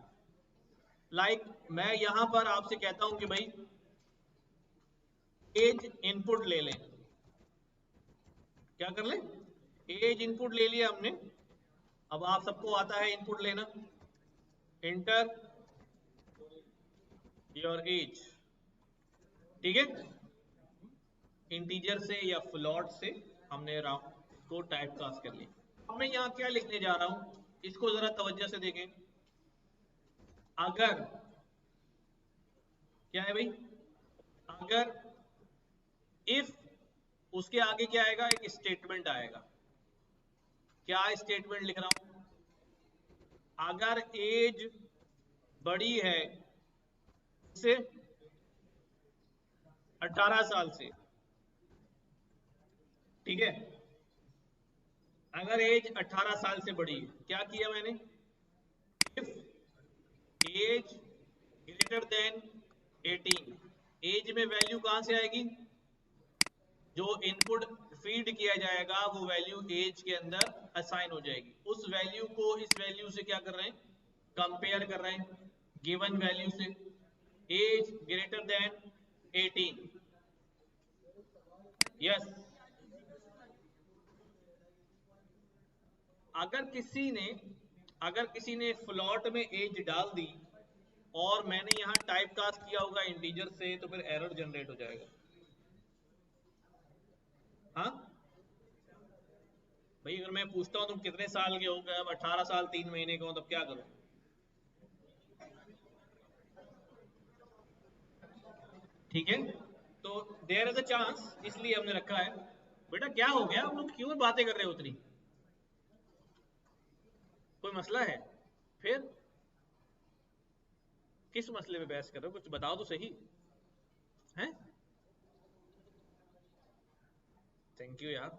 लाइक मैं यहां पर आपसे कहता हूं कि भाई एज इनपुट ले लें। क्या कर लें? एज इनपुट ले लिया हमने। अब आप सबको आता है इनपुट लेना, इंटर योर एज, ठीक है। इंटीजर से या फ्लोट से हमने राउंड को टाइप कास्ट कर लिया। अब मैं यहाँ क्या लिखने जा रहा हूं, इसको जरा तवज्जो से देखें। अगर, क्या है भाई, अगर इफ, उसके आगे क्या आएगा, एक स्टेटमेंट आएगा। क्या स्टेटमेंट लिख रहा हूं, अगर एज बड़ी है से 18 साल से, ठीक है। अगर एज 18 साल से बड़ी है, क्या किया मैंने, if age greater than 18, age में वैल्यू कहां से आएगी, जो इनपुट फीड किया जाएगा वो वैल्यू एज के अंदर असाइन हो जाएगी। उस वैल्यू को इस वैल्यू से क्या कर रहे हैं, कंपेयर कर रहे हैं, गिवन वैल्यू से, एज ग्रेटर देन 18। यस, अगर किसी ने अगर किसी ने फ्लॉट में एज डाल दी और मैंने यहां टाइप कास्ट किया होगा इंटीजर से, तो फिर एरर जनरेट हो जाएगा। हाँ भाई, अगर मैं पूछता हूं तुम कितने साल के हो गए, अब 18 साल 3 महीने का हो, तब क्या करूं? ठीक है, तो देयर इज अ चांस, इसलिए हमने रखा है। बेटा क्या हो गया, हम लोग क्यों बातें कर रहे हो उतनी? कोई मसला है? फिर किस मसले पे बहस कर रहे हो, कुछ बताओ तो सही। हैं? थैंक यू यार।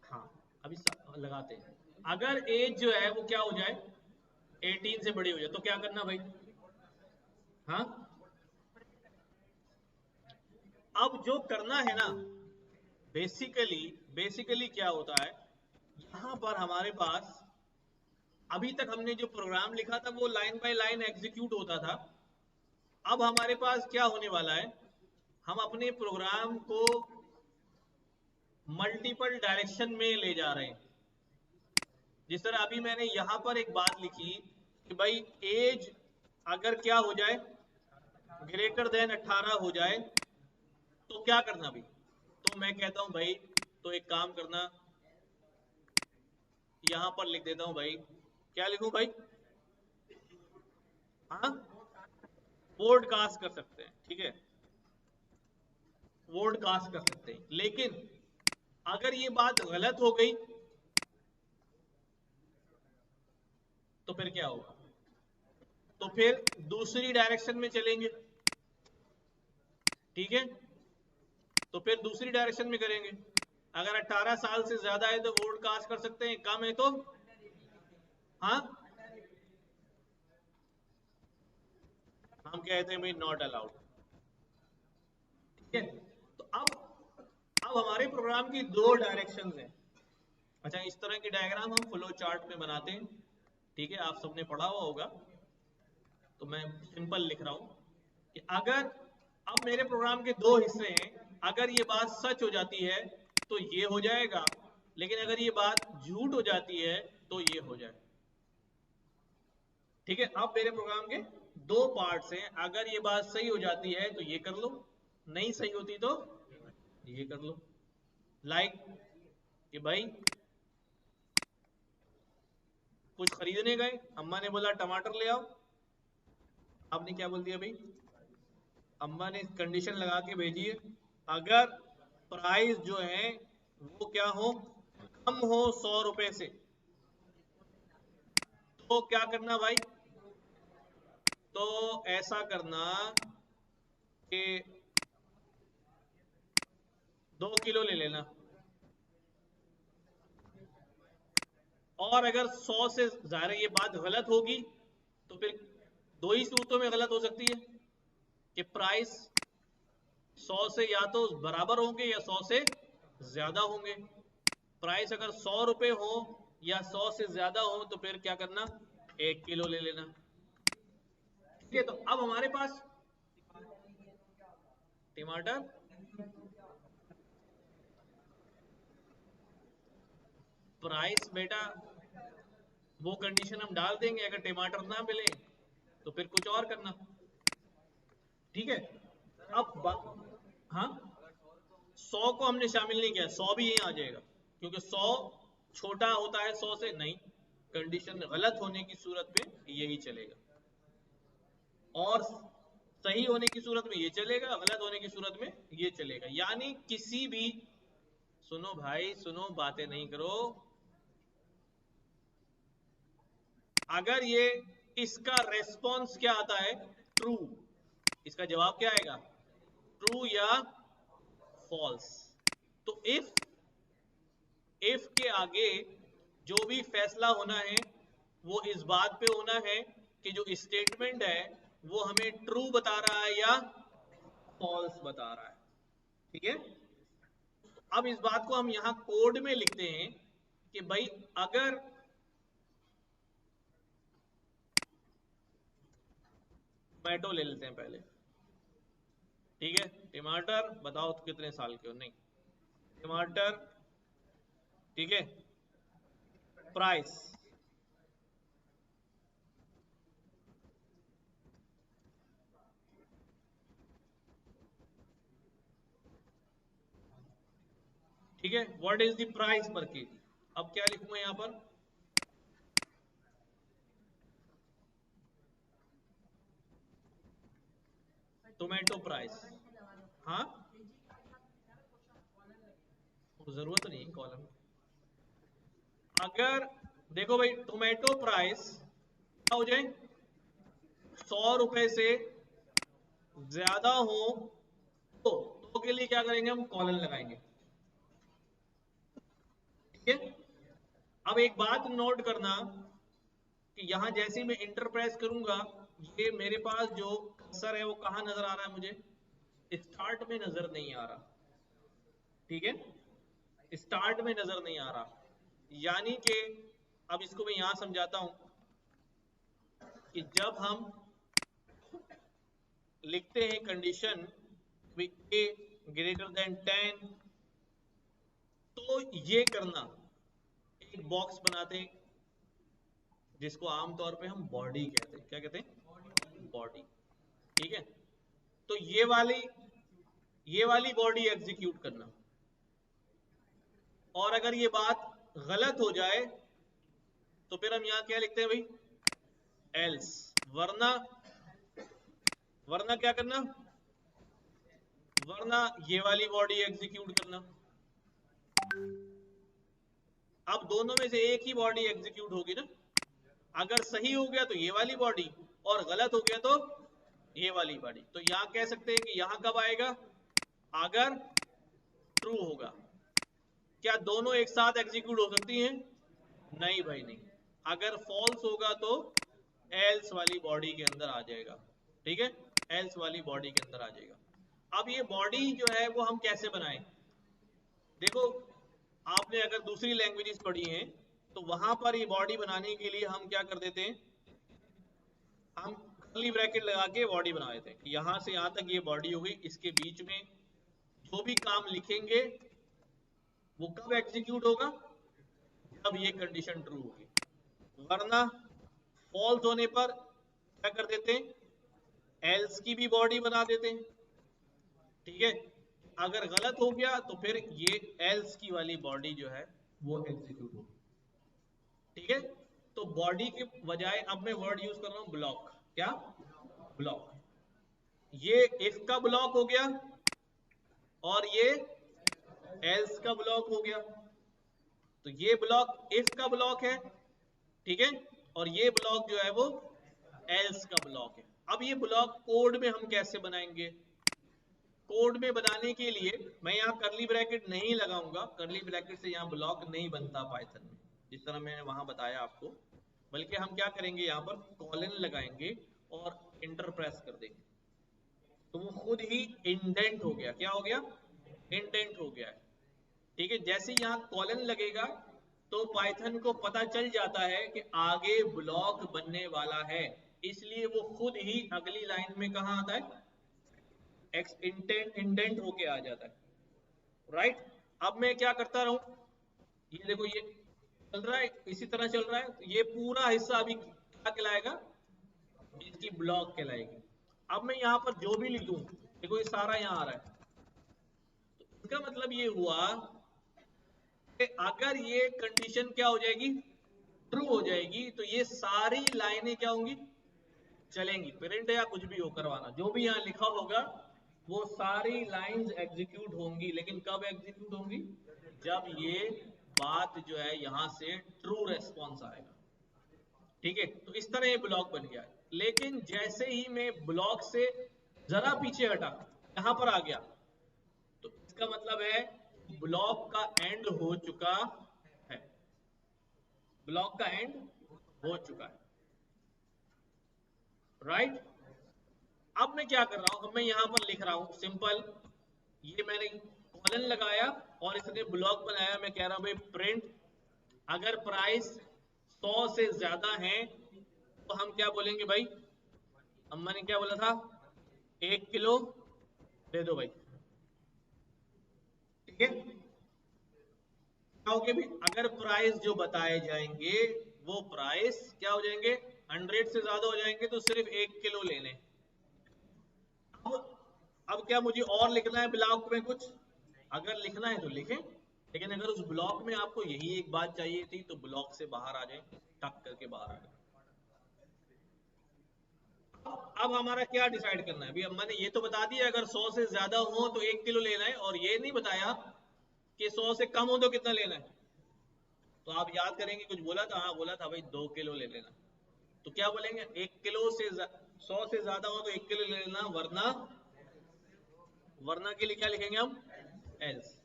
हाँ, अभी लगाते हैं। अगर एज जो है वो क्या हो जाए, 18 से बड़ी हो जाए, तो क्या करना भाई? हाँ, अब जो करना है ना, बेसिकली बेसिकली क्या होता है, यहां पर हमारे पास अभी तक हमने जो प्रोग्राम लिखा था वो लाइन बाय लाइन एग्जीक्यूट होता था। अब हमारे पास क्या होने वाला है, हम अपने प्रोग्राम को मल्टीपल डायरेक्शन में ले जा रहे हैं। जिस तरह अभी मैंने यहां पर एक बात लिखी कि भाई एज अगर क्या हो जाए, ग्रेटर देन 18 हो जाए, तो क्या करना भी। तो मैं कहता हूं भाई, तो एक काम करना, यहां पर लिख देता हूं भाई, क्या लिखूं भाई? हाँ, पॉडकास्ट कर सकते हैं, ठीक है, पॉडकास्ट कर सकते हैं। लेकिन अगर ये बात गलत हो गई तो फिर क्या होगा? तो फिर दूसरी डायरेक्शन में चलेंगे, ठीक है, तो फिर दूसरी डायरेक्शन में करेंगे। अगर 18 साल से ज्यादा है तो वोट कास्ट कर सकते हैं, कम है तो हाँ, हम कहते हैं भाई नॉट अलाउड, ठीक है। तो अब हमारे प्रोग्राम की दो डायरेक्शंस हैं। अच्छा, इस तरह की डायग्राम हम फ्लो चार्ट में बनाते हैं, ठीक है, आप सबने पढ़ा हुआ होगा। तो मैं सिंपल लिख रहा हूं कि अगर अब मेरे प्रोग्राम के दो हिस्से हैं, अगर ये बात सच हो जाती है तो ये हो जाएगा, लेकिन अगर ये बात झूठ हो जाती है तो ये हो जाए, ठीक है। अब मेरे प्रोग्राम के दो पार्ट्स हैं, अगर ये बात सही हो जाती है तो ये कर लो, नहीं सही होती तो ये कर लो। लाइक कि भाई कुछ खरीदने गए, अम्मा ने बोला टमाटर ले आओ, आपने क्या बोल दिया भाई? अम्मा ने कंडीशन लगा के भेजी है, अगर प्राइस जो है वो क्या हो, कम हो 100 रुपए से, तो क्या करना भाई? तो ऐसा करना कि 2 किलो ले लेना। और अगर 100 से ज्यादा ये बात गलत होगी तो फिर दो ही सूरतों में गलत हो सकती है कि प्राइस 100 से या तो बराबर होंगे या 100 से ज्यादा होंगे। प्राइस अगर 100 रुपए हो या 100 से ज्यादा हो तो फिर क्या करना? 1 किलो ले लेना, ठीक है। तो अब हमारे पास टमाटर, प्राइस बेटा वो कंडीशन हम डाल देंगे, अगर टमाटर ना मिले तो फिर कुछ और करना, ठीक है। हाँ, 100 को हमने शामिल नहीं किया, 100 भी यहीं आ जाएगा, क्योंकि 100 छोटा होता है 100 से, नहीं, कंडीशन गलत होने की सूरत में यही चलेगा, और सही होने की सूरत में ये चलेगा, गलत होने की सूरत में ये चलेगा। यानी किसी भी, सुनो भाई सुनो, बातें नहीं करो, अगर ये, इसका रेस्पॉन्स क्या आता है? ट्रू, इसका जवाब क्या आएगा? ट्रू या फॉल्स। तो इफ के आगे जो भी फैसला होना है वो इस बात पे होना है कि जो स्टेटमेंट है वो हमें ट्रू बता रहा है या फॉल्स बता रहा है, ठीक है। अब इस बात को हम यहां कोड में लिखते हैं कि भाई अगर टोमेटो ले लेते हैं पहले, ठीक है, टमाटर बताओ तो कितने साल के हो, नहीं, टमाटर, ठीक है, प्राइस, ठीक है, व्हाट इज द प्राइस पर केजी। अब क्या लिखूंगा यहां पर? टोमेटो प्राइस, हाँ, जरूरत नहीं है कॉलम। अगर देखो भाई टोमेटो प्राइस क्या हो जाए, 100 रुपए से ज्यादा हो तो के लिए क्या करेंगे, हम कॉलन लगाएंगे, ठीक है। अब एक बात नोट करना कि यहां जैसे ही मैं इंटर प्रेस करूंगा, ये मेरे पास जो कर्सर है वो कहां नजर आ रहा है मुझे? स्टार्ट में नजर नहीं आ रहा, ठीक है, स्टार्ट में नजर नहीं आ रहा। यानी कि अब इसको मैं यहां समझाता हूं कि जब हम लिखते हैं कंडीशन ए ग्रेटर देन 10, तो ये करना, एक बॉक्स बनाते हैं जिसको आमतौर पे हम बॉडी कहते हैं, क्या कहते हैं? बॉडी, ठीक है। तो ये वाली बॉडी एग्जीक्यूट करना, और अगर ये बात गलत हो जाए तो फिर हम यहाँ क्या लिखते हैं भाई, एल्स। वरना वरना क्या करना, वरना ये वाली बॉडी एग्जीक्यूट करना। अब दोनों में से एक ही बॉडी एग्जीक्यूट होगी ना, अगर सही हो गया तो ये वाली बॉडी, और गलत हो गया तो ये वाली बॉडी। तो यहां कह सकते हैं कि यहां कब आएगा, अगर ट्रू होगा। क्या दोनों एक साथ एग्जीक्यूट हो सकती हैं? नहीं भाई नहीं। अगर फॉल्स होगा तो एल्स वाली बॉडी के अंदर आ जाएगा, ठीक है, एल्स वाली बॉडी के अंदर आ जाएगा। अब ये बॉडी जो है वो हम कैसे बनाएं, देखो आपने अगर दूसरी लैंग्वेजेस पढ़ी हैं तो वहां पर ये बॉडी बनाने के लिए हम क्या कर देते हैं, हम कर्ली ब्रैकेट लगा के बॉडी बना देते हैं कि यहां से यहां तक ये बॉडी हो गई, इसके बीच में जो भी काम लिखेंगे वो कब एग्जीक्यूट होगा, जब ये कंडीशन ट्रू होगी। वरना फॉल्स होने पर क्या कर देते हैं, एल्स की भी बॉडी बना देते हैं, ठीक है। अगर गलत हो गया तो फिर ये एल्स की वाली बॉडी जो है वो एग्जीक्यूट होगी, ठीक है। तो बॉडी के बजाय अब मैं वर्ड यूज कर रहा हूं ब्लॉक। क्या, ब्लॉक। ये इफ का ब्लॉक हो गया और ये एल्स का ब्लॉक हो गया। तो ये ब्लॉक इफ का ब्लॉक है, ठीक है, और ये ब्लॉक जो है वो एल्स का ब्लॉक है। अब ये ब्लॉक कोड में हम कैसे बनाएंगे, कोड में बनाने के लिए मैं यहाँ करली ब्रैकेट नहीं लगाऊंगा, करली ब्रैकेट से यहाँ ब्लॉक नहीं बनता पाइथन में, जिस तरह मैंने वहां बताया आपको। बल्कि हम क्या करेंगे, यहाँ पर कॉलन लगाएंगे और इंटर प्रेस कर देंगे, तो वो खुद ही इंडेंट हो गया। क्या हो गया, इंडेंट हो गया है, ठीक है। जैसे यहाँ कॉलन लगेगा तो पाइथन को पता चल जाता है कि आगे ब्लॉक बनने वाला है, इसलिए वो खुद ही अगली लाइन में कहां आता है, इंडेंट होके आ जाता है, राइट। अब मैं क्या करता रहूं, ये देखो ये चल रहा है, इसी तरह चल रहा है, तो ये पूरा हिस्सा अभी क्या कहलाएगा, इसकी ब्लॉक कहलाएगी। अब मैं यहाँ पर जो भी लिखूं, देखो ये सारा यहाँ आ रहा है, तो इसका मतलब ये हुआ कि अगर ये कंडीशन क्या हो जाएगी, ट्रू हो जाएगी, तो ये सारी लाइनें क्या होंगी, चलेंगी। प्रिंट या कुछ भी हो करवाना, जो भी यहाँ लिखा होगा वो सारी लाइंस एग्जीक्यूट होंगी। लेकिन कब एग्जीक्यूट होंगी, जब ये बात जो है यहां से ट्रू रेस्पॉन्स आएगा, ठीक है। तो इस तरह ये ब्लॉक बन गया। लेकिन जैसे ही मैं ब्लॉक से जरा पीछे हटा, यहां पर आ गया, तो इसका मतलब है ब्लॉक का एंड हो चुका है, ब्लॉक का एंड हो चुका है, राइट। अब मैं क्या कर रहा हूं, अब मैं यहां पर लिख रहा हूं सिंपल, ये मैंने कॉलन लगाया और इसने ब्लॉक बनाया। मैं कह रहा हूं भाई प्रिंट, अगर प्राइस 100 से ज्यादा है तो हम क्या बोलेंगे भाई, अम्मा ने क्या बोला था, 1 किलो दे दो भाई, ठीक है। क्या हो गया भाई, अगर प्राइस जो बताए जाएंगे वो प्राइस क्या हो जाएंगे, 100 से ज्यादा हो जाएंगे तो सिर्फ 1 किलो लेने। अब क्या मुझे और लिखना है ब्लॉक में कुछ, अगर लिखना है तो लिखें, लेकिन अगर उस ब्लॉक में आपको यही एक बात चाहिए थी तो ब्लॉक से बाहर आ जाए, टक करके बाहर आ जाए। अब हमारा क्या डिसाइड करना है, अभी अम्मा ने ये तो बता दिया अगर 100 से ज्यादा हो तो 1 किलो लेना है, और ये नहीं बताया कि 100 से कम हो तो कितना लेना है। तो आप याद करेंगे कुछ बोला था, हाँ बोला था भाई 2 किलो ले लेना। तो क्या बोलेंगे, 1 किलो से 100 से ज्यादा हो तो 1 किलो ले लेना, वरना, वरना के लिए क्या लिखेंगे हम, एल्स।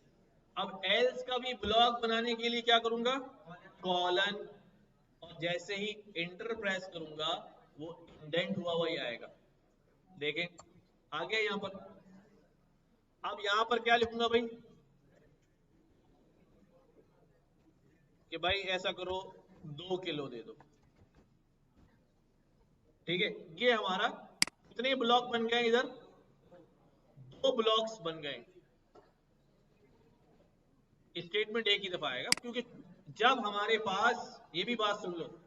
अब एल्स का भी ब्लॉक बनाने के लिए क्या करूंगा, कॉलन, और जैसे ही इंटर प्रेस करूंगा वो इंडेंट हुआ वही आएगा, देखें आ गया यहां पर। अब यहां पर क्या लिखूंगा भाई, कि भाई ऐसा करो 2 किलो दे दो, ठीक है। ये हमारा कितने ब्लॉक बन गए, इधर 2 ब्लॉक्स बन गए। स्टेटमेंट एक ही दफा आएगा, क्योंकि जब हमारे पास, ये भी बात सुन लो,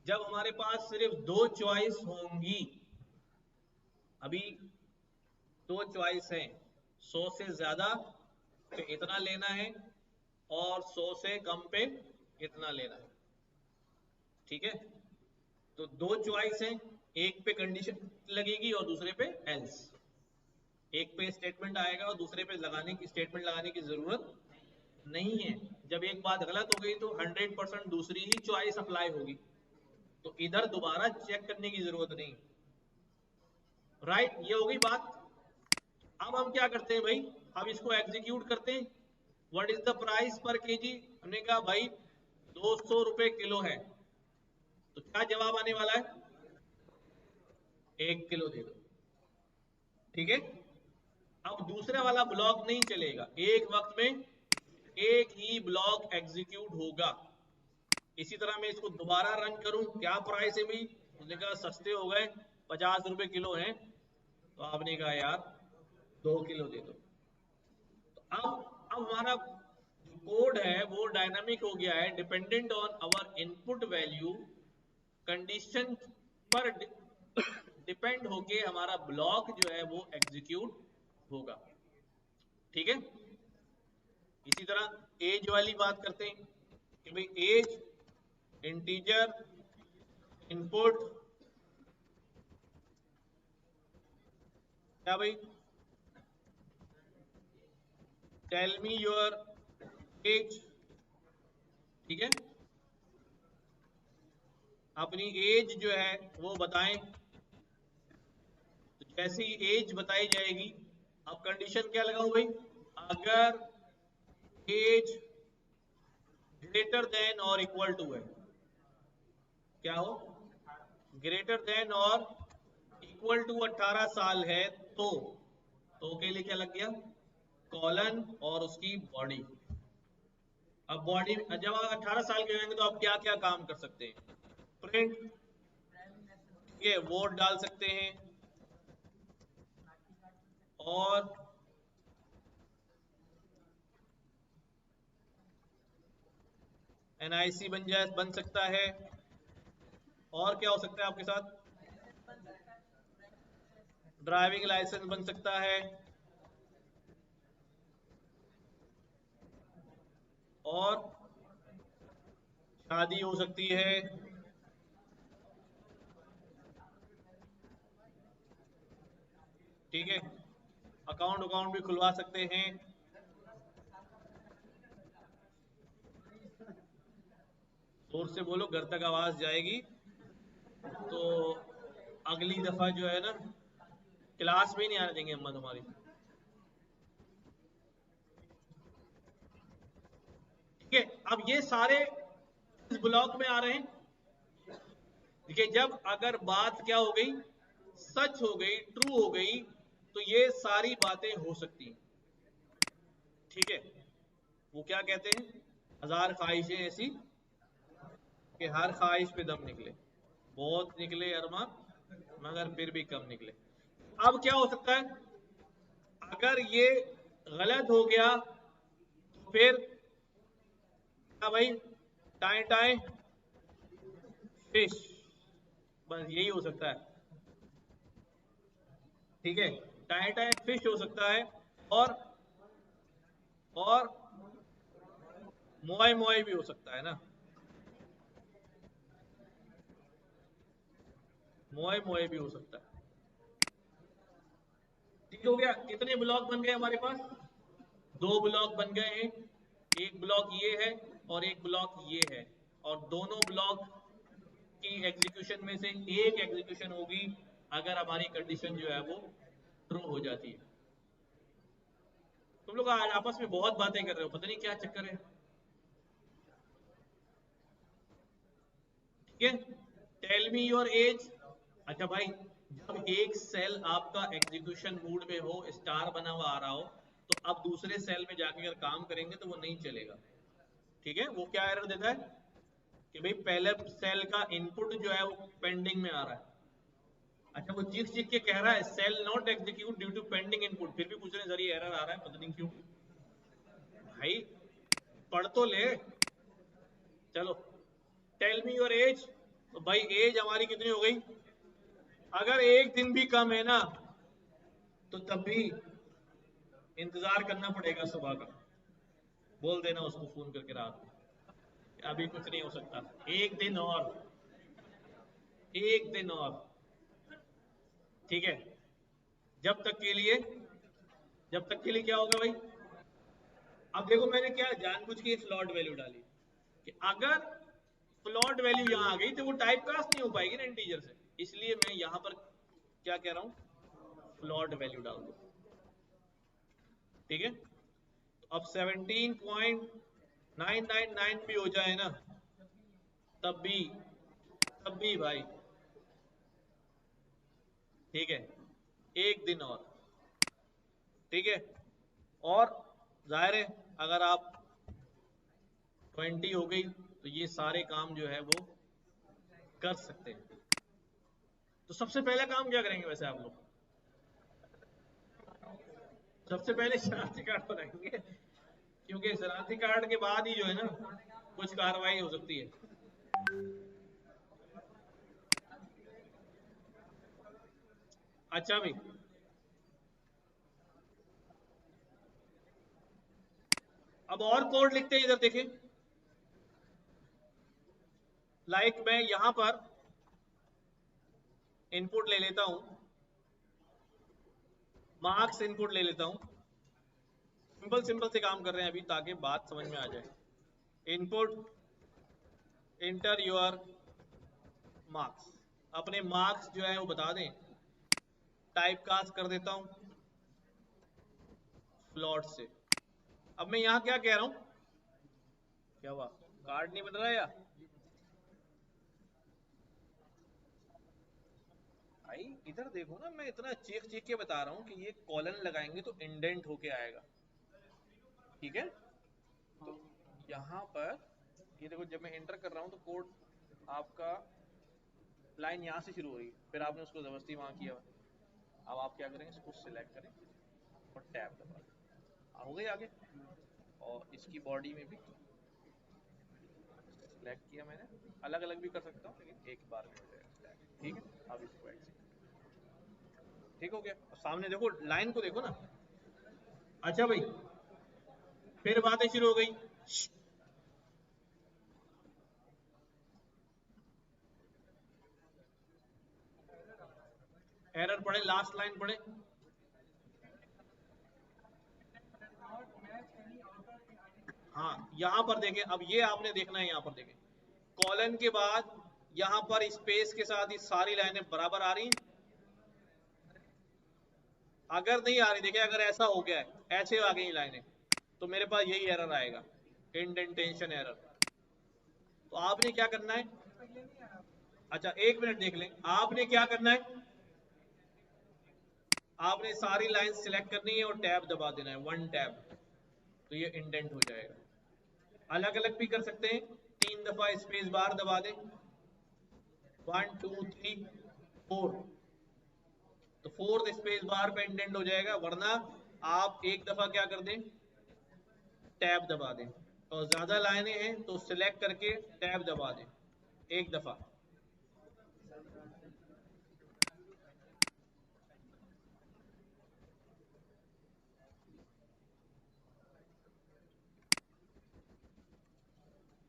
जब हमारे पास सिर्फ 2 चॉइस होंगी, अभी 2 चॉइस हैं, 100 से ज्यादा पे इतना लेना है और 100 से कम पे इतना लेना है, ठीक है, तो दो चॉइस है, एक पे कंडीशन लगेगी और दूसरे पे एल्स। एक पे स्टेटमेंट आएगा और दूसरे पे स्टेटमेंट लगाने की जरूरत नहीं है। जब एक बात गलत हो गई तो 100% दूसरी ही चॉइस अप्लाई होगी, तो इधर दोबारा चेक करने की जरूरत नहीं। राइट, ये हो गई बात। अब हम क्या करते हैं भाई, अब इसको एग्जीक्यूट करते हैं। व्हाट इज द प्राइस पर केजी? हमने कहा भाई 200 रुपए किलो है, तो क्या जवाब आने वाला है? 1 किलो दे दो। ठीक है, अब दूसरा वाला ब्लॉक नहीं चलेगा, एक वक्त में एक ही ब्लॉक एग्जीक्यूट होगा। इसी तरह मैं इसको दोबारा रन करूं, क्या प्राइस है भाई? उसने कहा सस्ते हो गए, 50 रुपए किलो हैं, तो आपने कहा यार 2 किलो दे दो। तो अब हमारा कोड है वो डायनामिक हो गया है, dependent on our input value, condition पर डिपेंड होके हमारा ब्लॉक जो है वो एग्जीक्यूट होगा। ठीक है, इसी तरह एज वाली बात करते हैं कि भाई एज इंटीजर इनपुट, क्या भाई, टेल मी योर एज। ठीक है, अपनी एज जो है वो बताएं। तो जैसे ही एज बताई जाएगी, अब कंडीशन क्या लगाऊं भाई? अगर एज ग्रेटर देन और इक्वल टू है, क्या हो? ग्रेटर देन और इक्वल टू 18 साल है, तो के लिए क्या लग गया? कॉलन और उसकी बॉडी। अब बॉडी जब आप 18 साल के होंगे तो आप क्या क्या काम कर सकते हैं? प्रिंट, ठीक है, वोट डाल सकते हैं, और एनआईसी बन सकता है, और क्या हो सकता है आपके साथ? ड्राइविंग लाइसेंस बन सकता है, और शादी हो सकती है, ठीक है, अकाउंट अकाउंट भी खुलवा सकते हैं। जोर से बोलो, घर तक आवाज जाएगी तो अगली दफा जो है ना क्लास में ही नहीं आने देंगे अम्मा तुम्हारी। ठीक है, अब ये सारे इस ब्लॉक में आ रहे हैं। देखिए, जब अगर बात क्या हो गई, सच हो गई, ट्रू हो गई, तो ये सारी बातें हो सकती हैं। ठीक है, वो क्या कहते हैं, 1000 ख्वाहिशें ऐसी कि हर ख्वाहिश पे दम निकले, बहुत निकले अरमा मगर फिर भी कम निकले। अब क्या हो सकता है, अगर ये गलत हो गया तो फिर क्या भाई? टाए टाए फिश, बस यही हो सकता है। ठीक है, टाए टाए फिश हो सकता है, और और मोए मोए भी हो सकता है ना, मोए मोए भी हो सकता है। ठीक हो गया, कितने ब्लॉक बन गए हमारे पास? दो ब्लॉक बन गए हैं, एक ब्लॉक ये है और एक ब्लॉक ये है, और दोनों ब्लॉक की एग्जीक्यूशन में से एक एग्जीक्यूशन होगी अगर हमारी कंडीशन जो है वो ट्रू हो जाती है। तुम लोग आज आपस में बहुत बातें कर रहे हो, पता नहीं क्या चक्कर है। ठीक है, टेल मी योर एज। अच्छा भाई, जब एक सेल आपका एग्जीक्यूशन मूड में हो, स्टार बना हुआ आ रहा हो, तो अब दूसरे सेल में जाके अगर काम करेंगे तो वो नहीं चलेगा। ठीक है, वो क्या एरर देता है कि भाई पहले सेल का इनपुट जो है वो पेंडिंग में आ रहा है। अच्छा, वो चीख चीख के कह रहा है cell not execute due to pending input, फिर भी पूछ रहे जरिए एरर आ रहा है, पता नहीं क्यों। भाई पढ़ तो ले। चलो, टेल मी योर एज। तो भाई एज हमारी कितनी हो गई? अगर एक दिन भी कम है ना, तो तब भी इंतजार करना पड़ेगा सुबह का। बोल देना उसको फोन करके रात में, अभी कुछ नहीं हो सकता, एक दिन और। एक दिन और, ठीक है। जब तक के लिए, जब तक के लिए क्या होगा भाई? अब देखो मैंने क्या जानबूझ के फ्लॉट वैल्यू डाली कि अगर फ्लॉट वैल्यू यहां आ गई तो वो टाइप कास्ट नहीं हो पाएगी ना इंटीजर से, इसलिए मैं यहां पर क्या कह रहा हूं, फ्लॉट वैल्यू डाल दो, ठीक है। तो अब 17.999 भी हो जाए ना, तब भी, तब भी भाई, ठीक है, एक दिन और, ठीक है। और जाहिर है अगर आप 20 हो गई तो ये सारे काम जो है वो कर सकते हैं। तो सबसे पहला काम क्या करेंगे वैसे आप लोग? सबसे पहले शनाख्ती कार्ड बनाएंगे, क्योंकि शनाख्ती कार्ड के बाद ही जो है ना कुछ कार्रवाई हो सकती है। अच्छा भाई, अब और कोड लिखते हैं, इधर देखें। लाइक मैं यहां पर इनपुट ले लेता हूं, मार्क्स इनपुट ले लेता हूं। सिंपल सिंपल से काम कर रहे हैं अभी ताकि बात समझ में आ जाए। इनपुट इंटर योर मार्क्स, अपने मार्क्स जो है वो बता दें। टाइप कास्ट कर देता हूं फ्लॉट से। अब मैं यहां क्या कह रहा हूं, क्या हुआ, कार्ड नहीं बन रहा है या? भाई इधर देखो ना, मैं इतना चीख चीख के बता रहा हूं कि ये कॉलन लगाएंगे तो इंडेंट होके आएगा, ठीक है। तो यहाँ पर ये देखो, जब मैं एंटर कर रहा हूँ तो कोड आपका लाइन यहाँ से शुरू हो रही है, फिर आपने उसको जबरदस्ती वहाँ किया हुआ। अब आप क्या करेंगे, इसको सिलेक्ट करें और टैब दबा दें, हो गई आगे। और इसकी बॉडी में भी सिलेक्ट किया मैंने, अलग अलग भी कर सकता हूँ लेकिन एक बार में हो जाएगा, ठीक है। अब इसको एग्जीक्यूट, ठीक हो गया। और सामने देखो, लाइन को देखो ना। अच्छा भाई, फिर बातें शुरू हो गई। एरर पढ़े, लास्ट लाइन पढ़े। हाँ यहां पर देखें, अब ये आपने देखना है, यहां पर देखें कॉलन के बाद यहां पर स्पेस के साथ ही सारी लाइनें बराबर आ रही हैं। अगर नहीं आ रही, देखिए अगर ऐसा हो गया है, ऐसे आ गई लाइनें, तो मेरे पास यही एरर आएगा, इंडेंटेशन एरर। तो आपने क्या करना है, अच्छा एक मिनट देख लें, आपने क्या करना है, आपने सारी लाइन सिलेक्ट करनी है और टैब दबा देना है, वन टैब, तो ये इंडेंट हो जाएगा। अलग अलग भी कर सकते हैं, 3 दफा स्पेस बार दबा दें, 1 2 3 4, तो फोर्थ स्पेस बार पे इंडेंट हो जाएगा। वरना आप एक दफा क्या कर दें, टैब दबा दें। और ज्यादा लाइनें हैं तो सिलेक्ट करके टैब दबा दें एक दफा।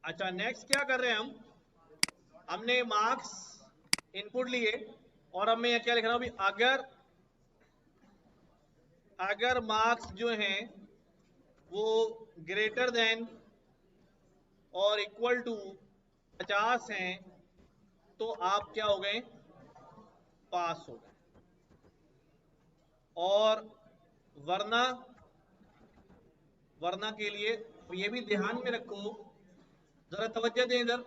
अच्छा नेक्स्ट क्या कर रहे हैं हम, हमने मार्क्स इनपुट लिए, और अब मैं क्या लिख रहा हूं अभी, अगर अगर मार्क्स जो हैं वो ग्रेटर देन और इक्वल टू 50 हैं, तो आप क्या हो गए, पास हो गए। और वरना, वरना के लिए ये भी ध्यान में रखो, जरा तवज्जो दें इधर,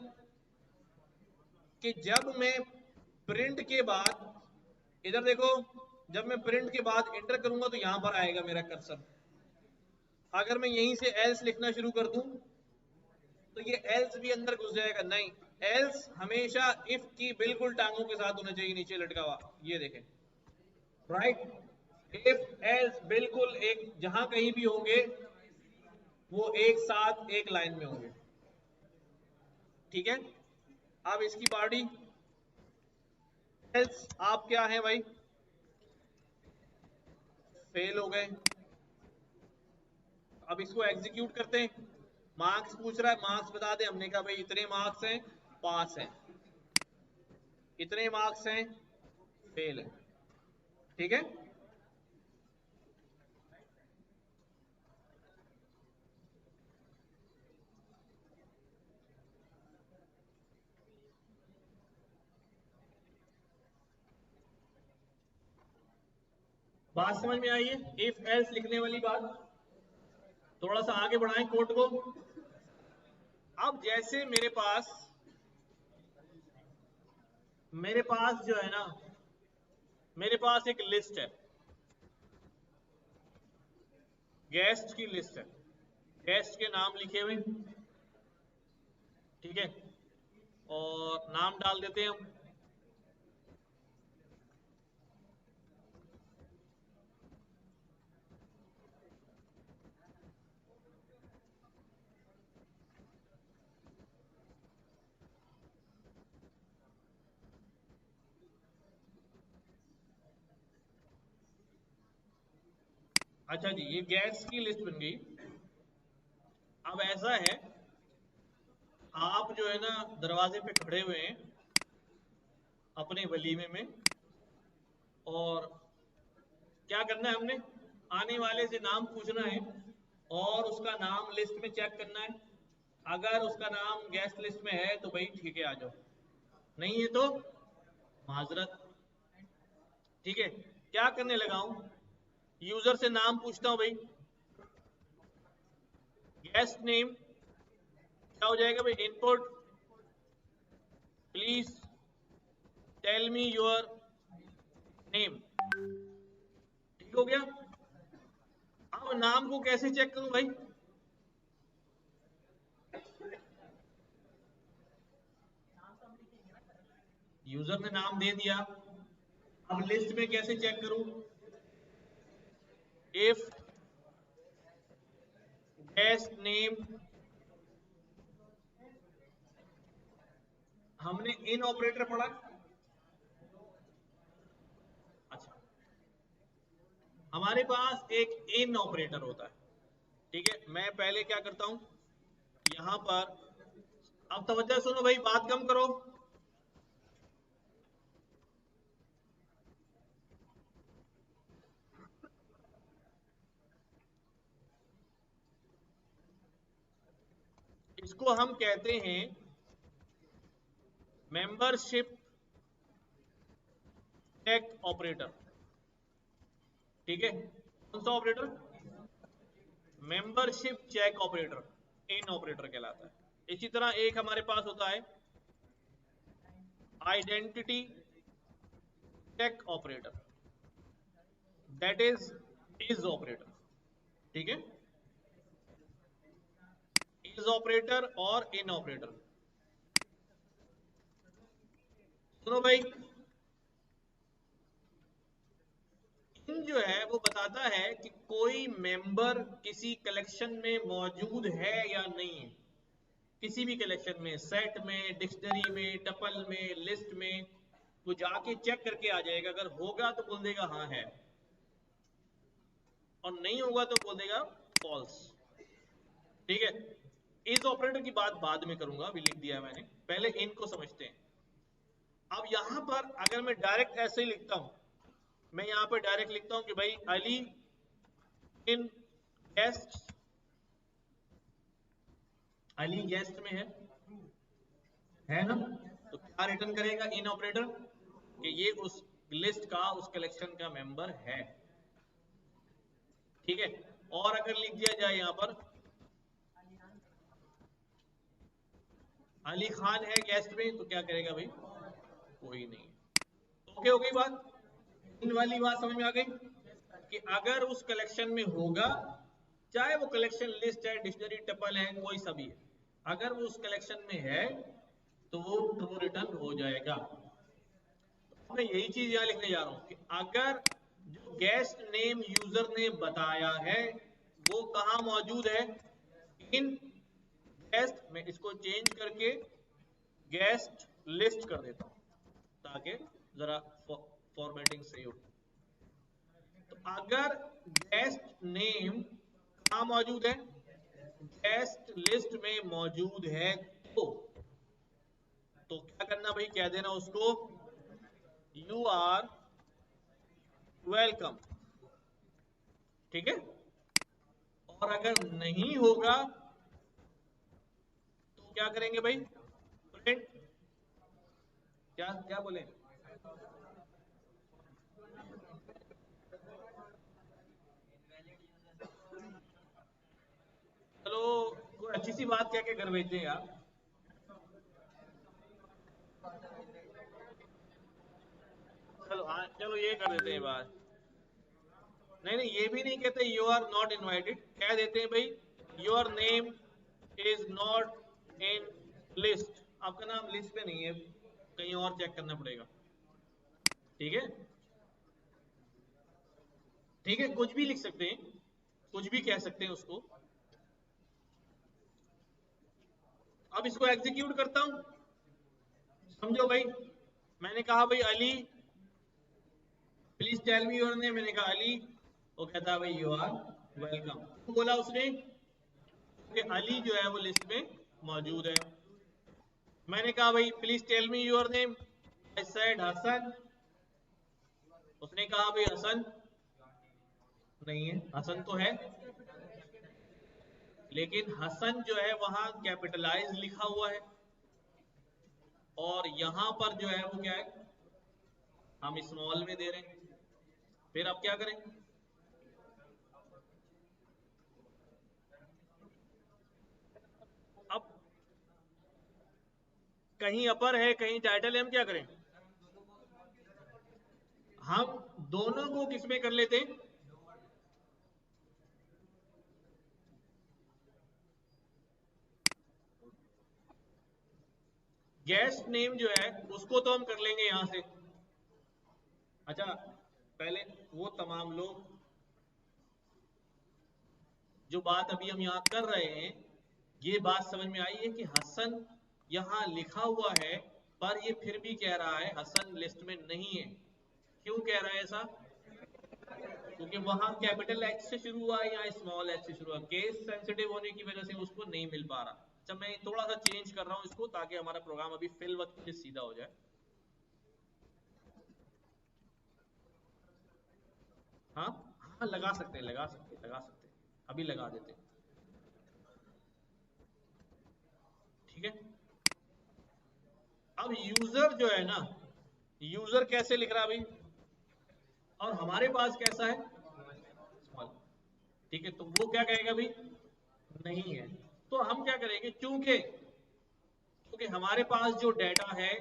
कि जब मैं प्रिंट के बाद, इधर देखो, जब मैं प्रिंट के बाद एंटर करूंगा तो यहां पर आएगा मेरा कर्सर। अगर मैं यहीं से एल्स लिखना शुरू कर दूं तो ये एल्स भी अंदर घुस जाएगा, नहीं। एल्स हमेशा इफ की बिल्कुल टांगों के साथ होना चाहिए, नीचे लटका हुआ, ये देखें, राइट। इफ एल्स बिल्कुल एक, जहां कहीं भी होंगे वो एक साथ एक लाइन में होंगे, ठीक है। अब इसकी बॉडी, एल्स आप क्या है भाई, फेल हो गए। अब इसको एग्जीक्यूट करते हैं, मार्क्स पूछ रहा है, मार्क्स बता दे, हमने कहा भाई इतने मार्क्स हैं, पास हैं। इतने मार्क्स हैं, फेल है। ठीक है, बात समझ में आई है? इफ एल्स लिखने वाली बात। थोड़ा सा आगे बढ़ाएं कोड को। अब जैसे मेरे पास जो है ना, मेरे पास एक लिस्ट है, गेस्ट की लिस्ट है, गेस्ट के नाम लिखे हुए, ठीक है, और नाम डाल देते हैं हम। अच्छा जी, ये गेस्ट की लिस्ट बन गई। अब ऐसा है, आप जो है ना दरवाजे पे खड़े हुए हैं अपने वलीमे में, और क्या करना है हमने, आने वाले से नाम पूछना है और उसका नाम लिस्ट में चेक करना है। अगर उसका नाम गेस्ट लिस्ट में है तो भाई ठीक है, आ जाओ, नहीं है तो माजरत। ठीक है, क्या करने लगा हूं, यूजर से नाम पूछता हूं भाई, गेस्ट नेम क्या हो जाएगा भाई, input please tell me your name. ठीक हो गया। अब नाम को कैसे चेक करूं भाई, यूजर ने नाम दे दिया, अब लिस्ट में कैसे चेक करूं, इफ गेस्ट नेम, हमने इन ऑपरेटर पढ़ा। अच्छा, हमारे पास एक इन ऑपरेटर होता है। ठीक है, मैं पहले क्या करता हूं, यहां पर, अब तवज्जो सुनो भाई, बात कम करो। इसको हम कहते हैं मेंबरशिप चेक ऑपरेटर। ठीक है, कौन सा operator, membership check operator, in operator कहलाता है। इसी तरह एक हमारे पास होता है identity check operator, that is operator. ठीक है, इज ऑपरेटर और इन ऑपरेटर। सुनो भाई, इन जो है वो बताता है कि कोई मेंबर किसी कलेक्शन में मौजूद है या नहीं है, किसी भी कलेक्शन में, सेट में, डिक्शनरी में, टपल में, लिस्ट में, वो जाके चेक करके आ जाएगा। अगर होगा तो बोल देगा हाँ है, और नहीं होगा तो बोल देगा फॉल्स। ठीक है, इस ऑपरेटर की बात बाद में करूंगा, अभी लिख दिया है मैंने, पहले इनको समझते हैं। अब यहां पर अगर मैं डायरेक्ट ऐसे ही लिखता हूं, मैं यहां पर डायरेक्ट लिखता हूं कि भाई अली इन गेस्ट, अली गेस्ट में है ना, तो क्या रिटर्न करेगा इन ऑपरेटर, कि ये उस लिस्ट का, उस कलेक्शन का मेंबर है। ठीक है, और अगर लिख दिया जाए यहां पर अली खान है गेस्ट में, तो क्या करेगा भाई, कोई नहीं। ओके हो गई बात, इन वाली बात समझ में आ गई, कि अगर उस कलेक्शन में होगा, चाहे वो कलेक्शन लिस्ट है, डिक्शनरी, टपल है, कोई सा भी है, अगर वो उस कलेक्शन में है तो वो ट्रू रिटर्न हो जाएगा। तो मैं यही चीज यहां लिखने जा रहा हूं कि अगर जो गेस्ट नेम यूजर ने बताया है वो कहां मौजूद है, इन गेस्ट, मैं इसको चेंज करके गेस्ट लिस्ट कर देता हूं ताकि जरा फॉर्मेटिंग सही हो। तो अगर गेस्ट नेम कहां मौजूद है, गेस्ट लिस्ट में मौजूद है, तो क्या करना भाई, कह देना उसको यू आर वेलकम, ठीक है। और अगर नहीं होगा तो क्या करेंगे भाई, प्रिंट, क्या क्या बोले, चलो कोई अच्छी सी बात क्या क्या कर भेजते हैं यार। चलो हाँ, चलो ये कर देते हैं बात। नहीं नहीं, ये भी नहीं कहते यू आर नॉट इनवाइटेड, कह देते हैं भाई your name is not in list, आपका नाम लिस्ट पे नहीं है, कहीं और चेक करना पड़ेगा, ठीक है। ठीक है, कुछ भी लिख सकते हैं, कुछ भी कह सकते हैं उसको। अब इसको एग्जीक्यूट करता हूं, समझो भाई। मैंने कहा भाई Ali, please tell me your name, मैंने कहा अली, वो कहता है भाई यू आर वेलकम। तो बोला उसने कि अली जो है वो लिस्ट में मौजूद है। मैंने कहा भाई please tell me your name, I said Hasan, उसने कहा भाई हसन नहीं है, हसन तो है, लेकिन हसन जो है वहां कैपिटलाइज लिखा हुआ है, और यहां पर जो है वो क्या है, हम स्मॉल में दे रहे हैं। फिर अब क्या करें, अब कहीं अपर है कहीं टाइटल है, हम क्या करें, हम दोनों को किसमें कर लेते, गेस्ट नेम जो है उसको तो हम कर लेंगे यहां से। अच्छा, पहले वो तमाम लोग, जो बात अभी हम यहाँ कर रहे हैं, ये बात समझ में आई है कि हसन यहाँ लिखा हुआ है, पर ये फिर भी कह रहा है हसन लिस्ट में नहीं है। क्यों कह रहा है ऐसा, क्योंकि वहां कैपिटल एच से शुरू हुआ है, यहाँ स्मॉल एच से शुरू हुआ, केस सेंसिटिव होने की वजह से उसको नहीं मिल पा रहा। अच्छा, मैं थोड़ा सा चेंज कर रहा हूँ इसको, ताकि हमारा प्रोग्राम अभी फिल वक्त सीधा हो जाए। हाँ हाँ, लगा सकते हैं, लगा सकते हैं, लगा सकते हैं, अभी लगा देते हैं, ठीक है। अब यूजर जो है ना, यूजर कैसे लिख रहा है भाई, और हमारे पास कैसा है, स्मॉल, ठीक है। तो वो क्या कहेगा भाई, नहीं है। तो हम क्या करेंगे, चूंकि क्योंकि हमारे पास जो डाटा है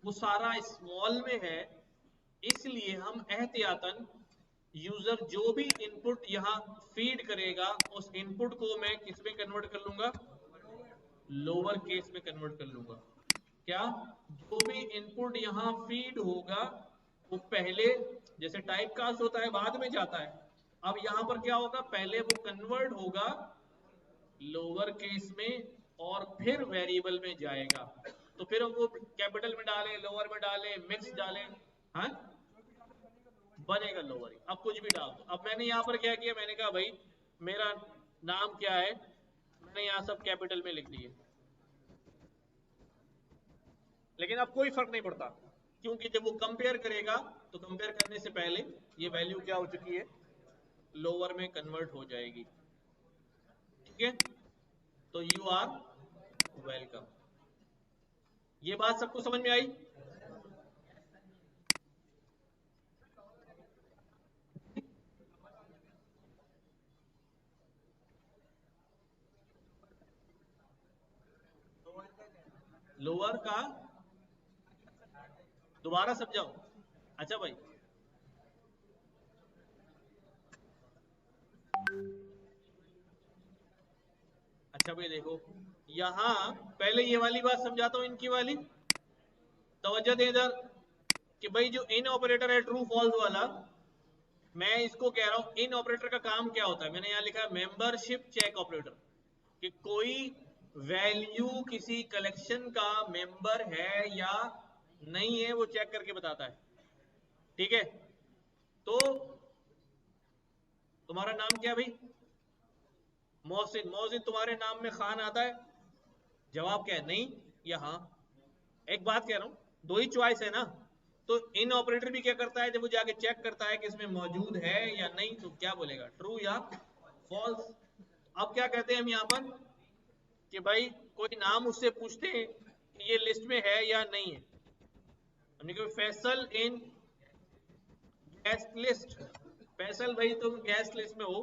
वो सारा स्मॉल में है, इसलिए हम एहतियातन यूजर जो भी इनपुट यहां फीड करेगा, उस इनपुट को मैं किस में कन्वर्ट कर लूंगा, लोअर केस में कन्वर्ट कर लूंगा। क्या, जो भी इनपुट यहां फीड होगा वो पहले, जैसे टाइप कास्ट होता है बाद में जाता है, अब यहां पर क्या होगा, पहले वो कन्वर्ट होगा लोअर केस में और फिर वेरिएबल में जाएगा। तो फिर हम वो कैपिटल में डालें, लोअर में डालें, मिक्स डालें, हाँ बनेगा लोअर ही। अब कुछ भी डाल दो। अब मैंने यहाँ पर क्या किया, मैंने कहा भाई मेरा नाम क्या है, मैंने यहाँ सब कैपिटल में लिख दिए, लेकिन अब कोई फर्क नहीं पड़ता, क्योंकि जब वो कंपेयर करेगा तो कंपेयर करने से पहले ये वैल्यू क्या हो चुकी है, लोअर में कन्वर्ट हो जाएगी, ठीक है। तो यू आर वेलकम, ये बात सबको समझ में आई। लोअर का दोबारा समझाओ, अच्छा भाई, अच्छा भाई देखो, यहां पहले ये वाली बात समझाता हूं, इनकी वाली तवज्जो दे इधर, कि भाई जो इन ऑपरेटर है ट्रू फॉल्स वाला, मैं इसको कह रहा हूं इन ऑपरेटर का काम क्या होता है, मैंने यहां लिखा है मेंबरशिप चेक ऑपरेटर, कि कोई वैल्यू किसी कलेक्शन का मेंबर है या नहीं है वो चेक करके बताता है, ठीक है। तो तुम्हारा नाम क्या भाई, मोहसिन, मोहसिन तुम्हारे नाम में खान आता है, जवाब क्या है, नहीं या हाँ। एक बात कह रहा हूं, दो ही चॉइस है ना, तो इन ऑपरेटर भी क्या करता है, जब वो जाके चेक करता है कि इसमें मौजूद है या नहीं, तो क्या बोलेगा, ट्रू या फॉल्स। अब क्या कहते हैं हम यहाँ पर कि भाई कोई नाम उससे पूछते हैं कि ये लिस्ट में है या नहीं है। हमने कहा फैसल इन गैस लिस्ट, फैसल भाई तुम गैस लिस्ट में हो,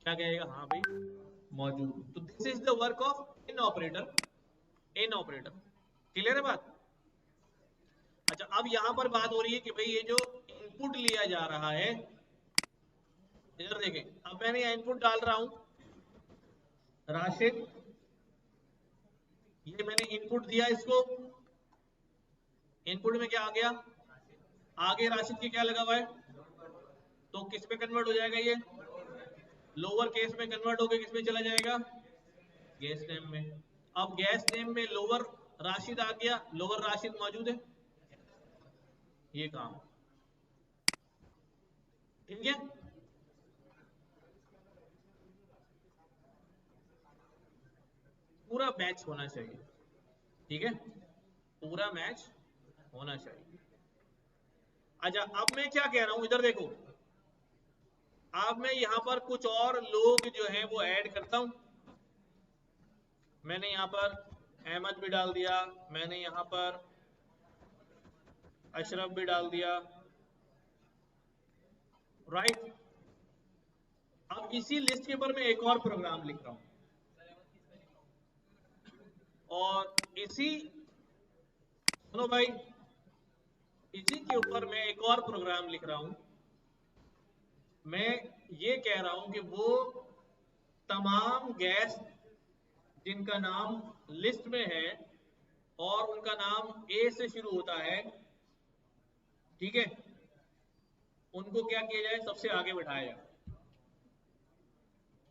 क्या कहेगा, हाँ भाई मौजूद। तो this is the work of in operator, in operator. Clear है बात। अच्छा अब यहां पर बात हो रही है कि भाई ये जो इनपुट लिया जा रहा है, इधर देखें, अब मैंने इनपुट डाल रहा हूं राशिद, ये मैंने इनपुट दिया इसको, इनपुट में क्या आ गया, आगे राशिद के क्या लगा हुआ है, तो किस में कन्वर्ट हो जाएगा ये, लोअर केस में कन्वर्ट होकर किस में चला जाएगा, गैस नेम में। अब गैस नेम में लोअर राशिद आ गया, लोअर राशिद मौजूद है, ये काम ठीक है। पूरा मैच होना चाहिए, ठीक है, पूरा मैच होना चाहिए। अच्छा अब मैं क्या कह रहा हूं, इधर देखो, अब मैं यहां पर कुछ और लोग जो हैं वो ऐड करता हूं। मैंने यहां पर अहमद भी डाल दिया, मैंने यहां पर अशरफ भी डाल दिया, राइट। अब इसी लिस्ट के ऊपर मैं एक और प्रोग्राम लिख रहा हूं, और इसी, सुनो भाई, इसी के ऊपर मैं एक और प्रोग्राम लिख रहा हूं। मैं ये कह रहा हूं कि वो तमाम गैस जिनका नाम लिस्ट में है और उनका नाम ए से शुरू होता है, ठीक है, उनको क्या किया जाए, सबसे आगे बिठाया जाए।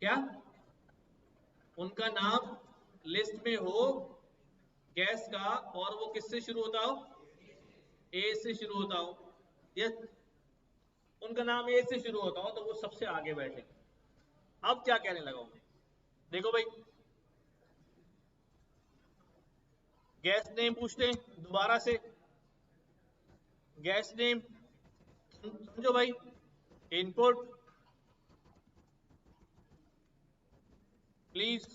क्या, उनका नाम लिस्ट में हो गैस का और वो किससे शुरू होता हो, ए से शुरू होता हो, यस, उनका नाम ए से शुरू होता हो, तो वो सबसे आगे बैठे। अब क्या कहने लगा हूं, देखो भाई, गैस नेम पूछते हैं दोबारा से, गैस नेम समझो भाई, input please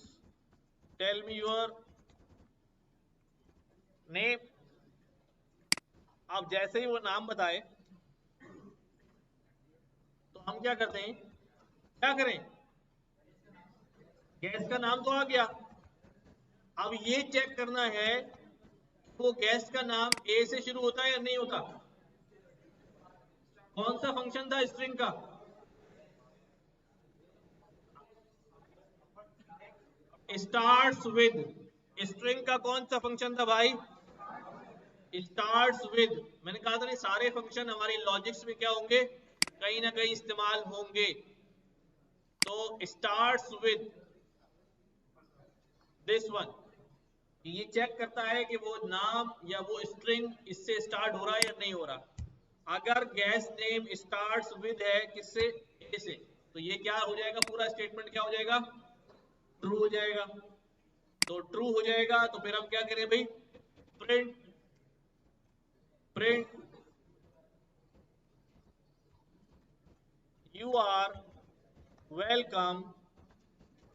tell me your name. अब जैसे ही वो नाम बताए तो हम क्या करते हैं, क्या करें, गैस का नाम तो आ गया, अब ये चेक करना है वो गैस का नाम ए से शुरू होता है या नहीं होता। कौन सा फंक्शन था स्ट्रिंग का, स्टार्ट्स विद, स्ट्रिंग का कौन सा फंक्शन था भाई, स्टार्ट्स विद। मैंने कहा था नहीं, सारे फंक्शन हमारी लॉजिक्स में क्या होंगे, कहीं ना कहीं इस्तेमाल होंगे। तो स्टार्ट्स विद दिस वन, ये चेक करता है कि वो नाम या वो स्ट्रिंग इससे स्टार्ट हो रहा है या नहीं हो रहा। अगर गैस नेम स्टार्ट्स विद है किससे, ए से, तो ये क्या हो जाएगा, पूरा स्टेटमेंट क्या हो जाएगा, ट्रू हो जाएगा। तो ट्रू हो जाएगा तो फिर हम क्या करें भाई, print, print you are welcome,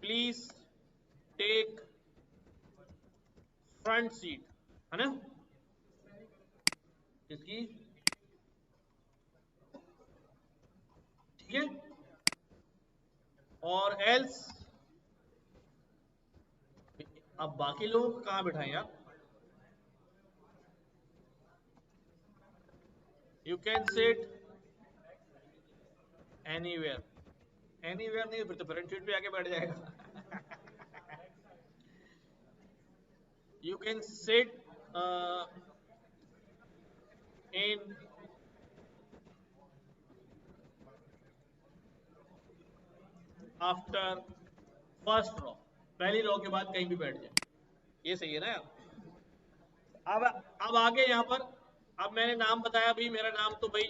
please take front seat, है ना, इसकी, ठीक है। और एल्स, अब बाकी लोगों को कहां बिठाएं यार, you can sit anywhere, anywhere नहीं फिर तो फ्रंट सीट पे आके बैठ जाएगा। You can sit in after first row, पहली रो के बाद कहीं भी बैठ जाए, ये सही है ना यार। अब आगे यहाँ पर, अब मैंने नाम बताया भाई, मेरा नाम तो भाई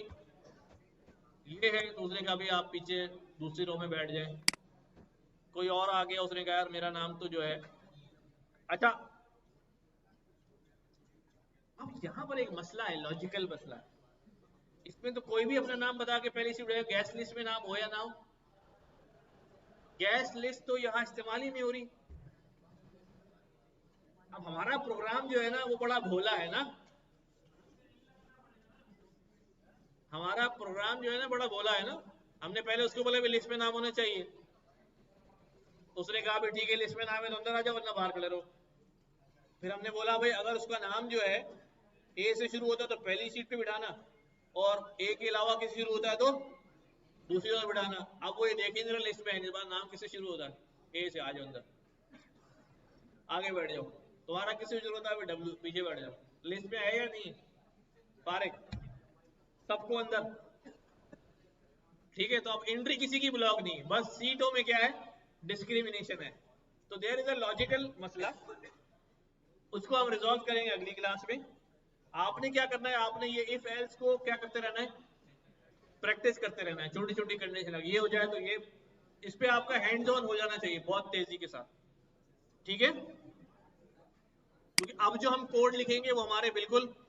ये है, तो उसने कहा भाई आप पीछे दूसरी रो में बैठ जाए। कोई और आ गया, उसने कहा यार मेरा नाम तो जो है, अच्छा अब यहाँ पर एक मसला है, लॉजिकल मसला है। इसमें तो कोई भी अपना नाम बता के पहले शिफ्ट होगा, गैस लिस्ट में नाम हो या ना हो, गैस लिस्ट तो यहाँ इस्तेमाल ही नहीं हो रही। अब हमारा प्रोग्राम जो है ना वो बड़ा भोला है ना, हमारा प्रोग्राम जो है ना बड़ा भोला है ना। हमने पहले उसको बोला लिस्ट में नाम होना चाहिए, उसने कहा भाई ठीक है लिस्ट में नाम है तो अंदर आ जाओ वरना बाहर खड़े रहो। फिर हमने बोला भाई अगर उसका नाम जो है ए से शुरू होता है तो पहली सीट पे बिठाना, और ए के अलावा किसी शुरू होता है तो दूसरी ओर बिठाना। अब वो ये देखें जरा लिस्ट में है इस बार नाम किससे शुरू होता है, ए से, आ जाओ अंदर, आगे बैठ जाओ। तुम्हारा किससे शुरू होता है, डब्ल्यू, पीछे बैठ जाओ। लिस्ट में है या नहीं, फारिग, सबको अंदर। ठीक है, तो अब एंट्री किसी की ब्लॉक नहीं, बस सीटों में क्या है, डिस्क्रिमिनेशन है। तो देयर इज अ लॉजिकल मसला, उसको हम रिजॉल्व करेंगे अगली क्लास में। आपने क्या करना है, आपने ये इफ एल्स को क्या करते रहना है, प्रैक्टिस करते रहना है, छोटी छोटी कंडीशन ये हो जाए तो ये, इस पे आपका हैंड्स ऑन हो जाना चाहिए बहुत तेजी के साथ। ठीक है, क्योंकि अब जो हम कोड लिखेंगे वो हमारे बिल्कुल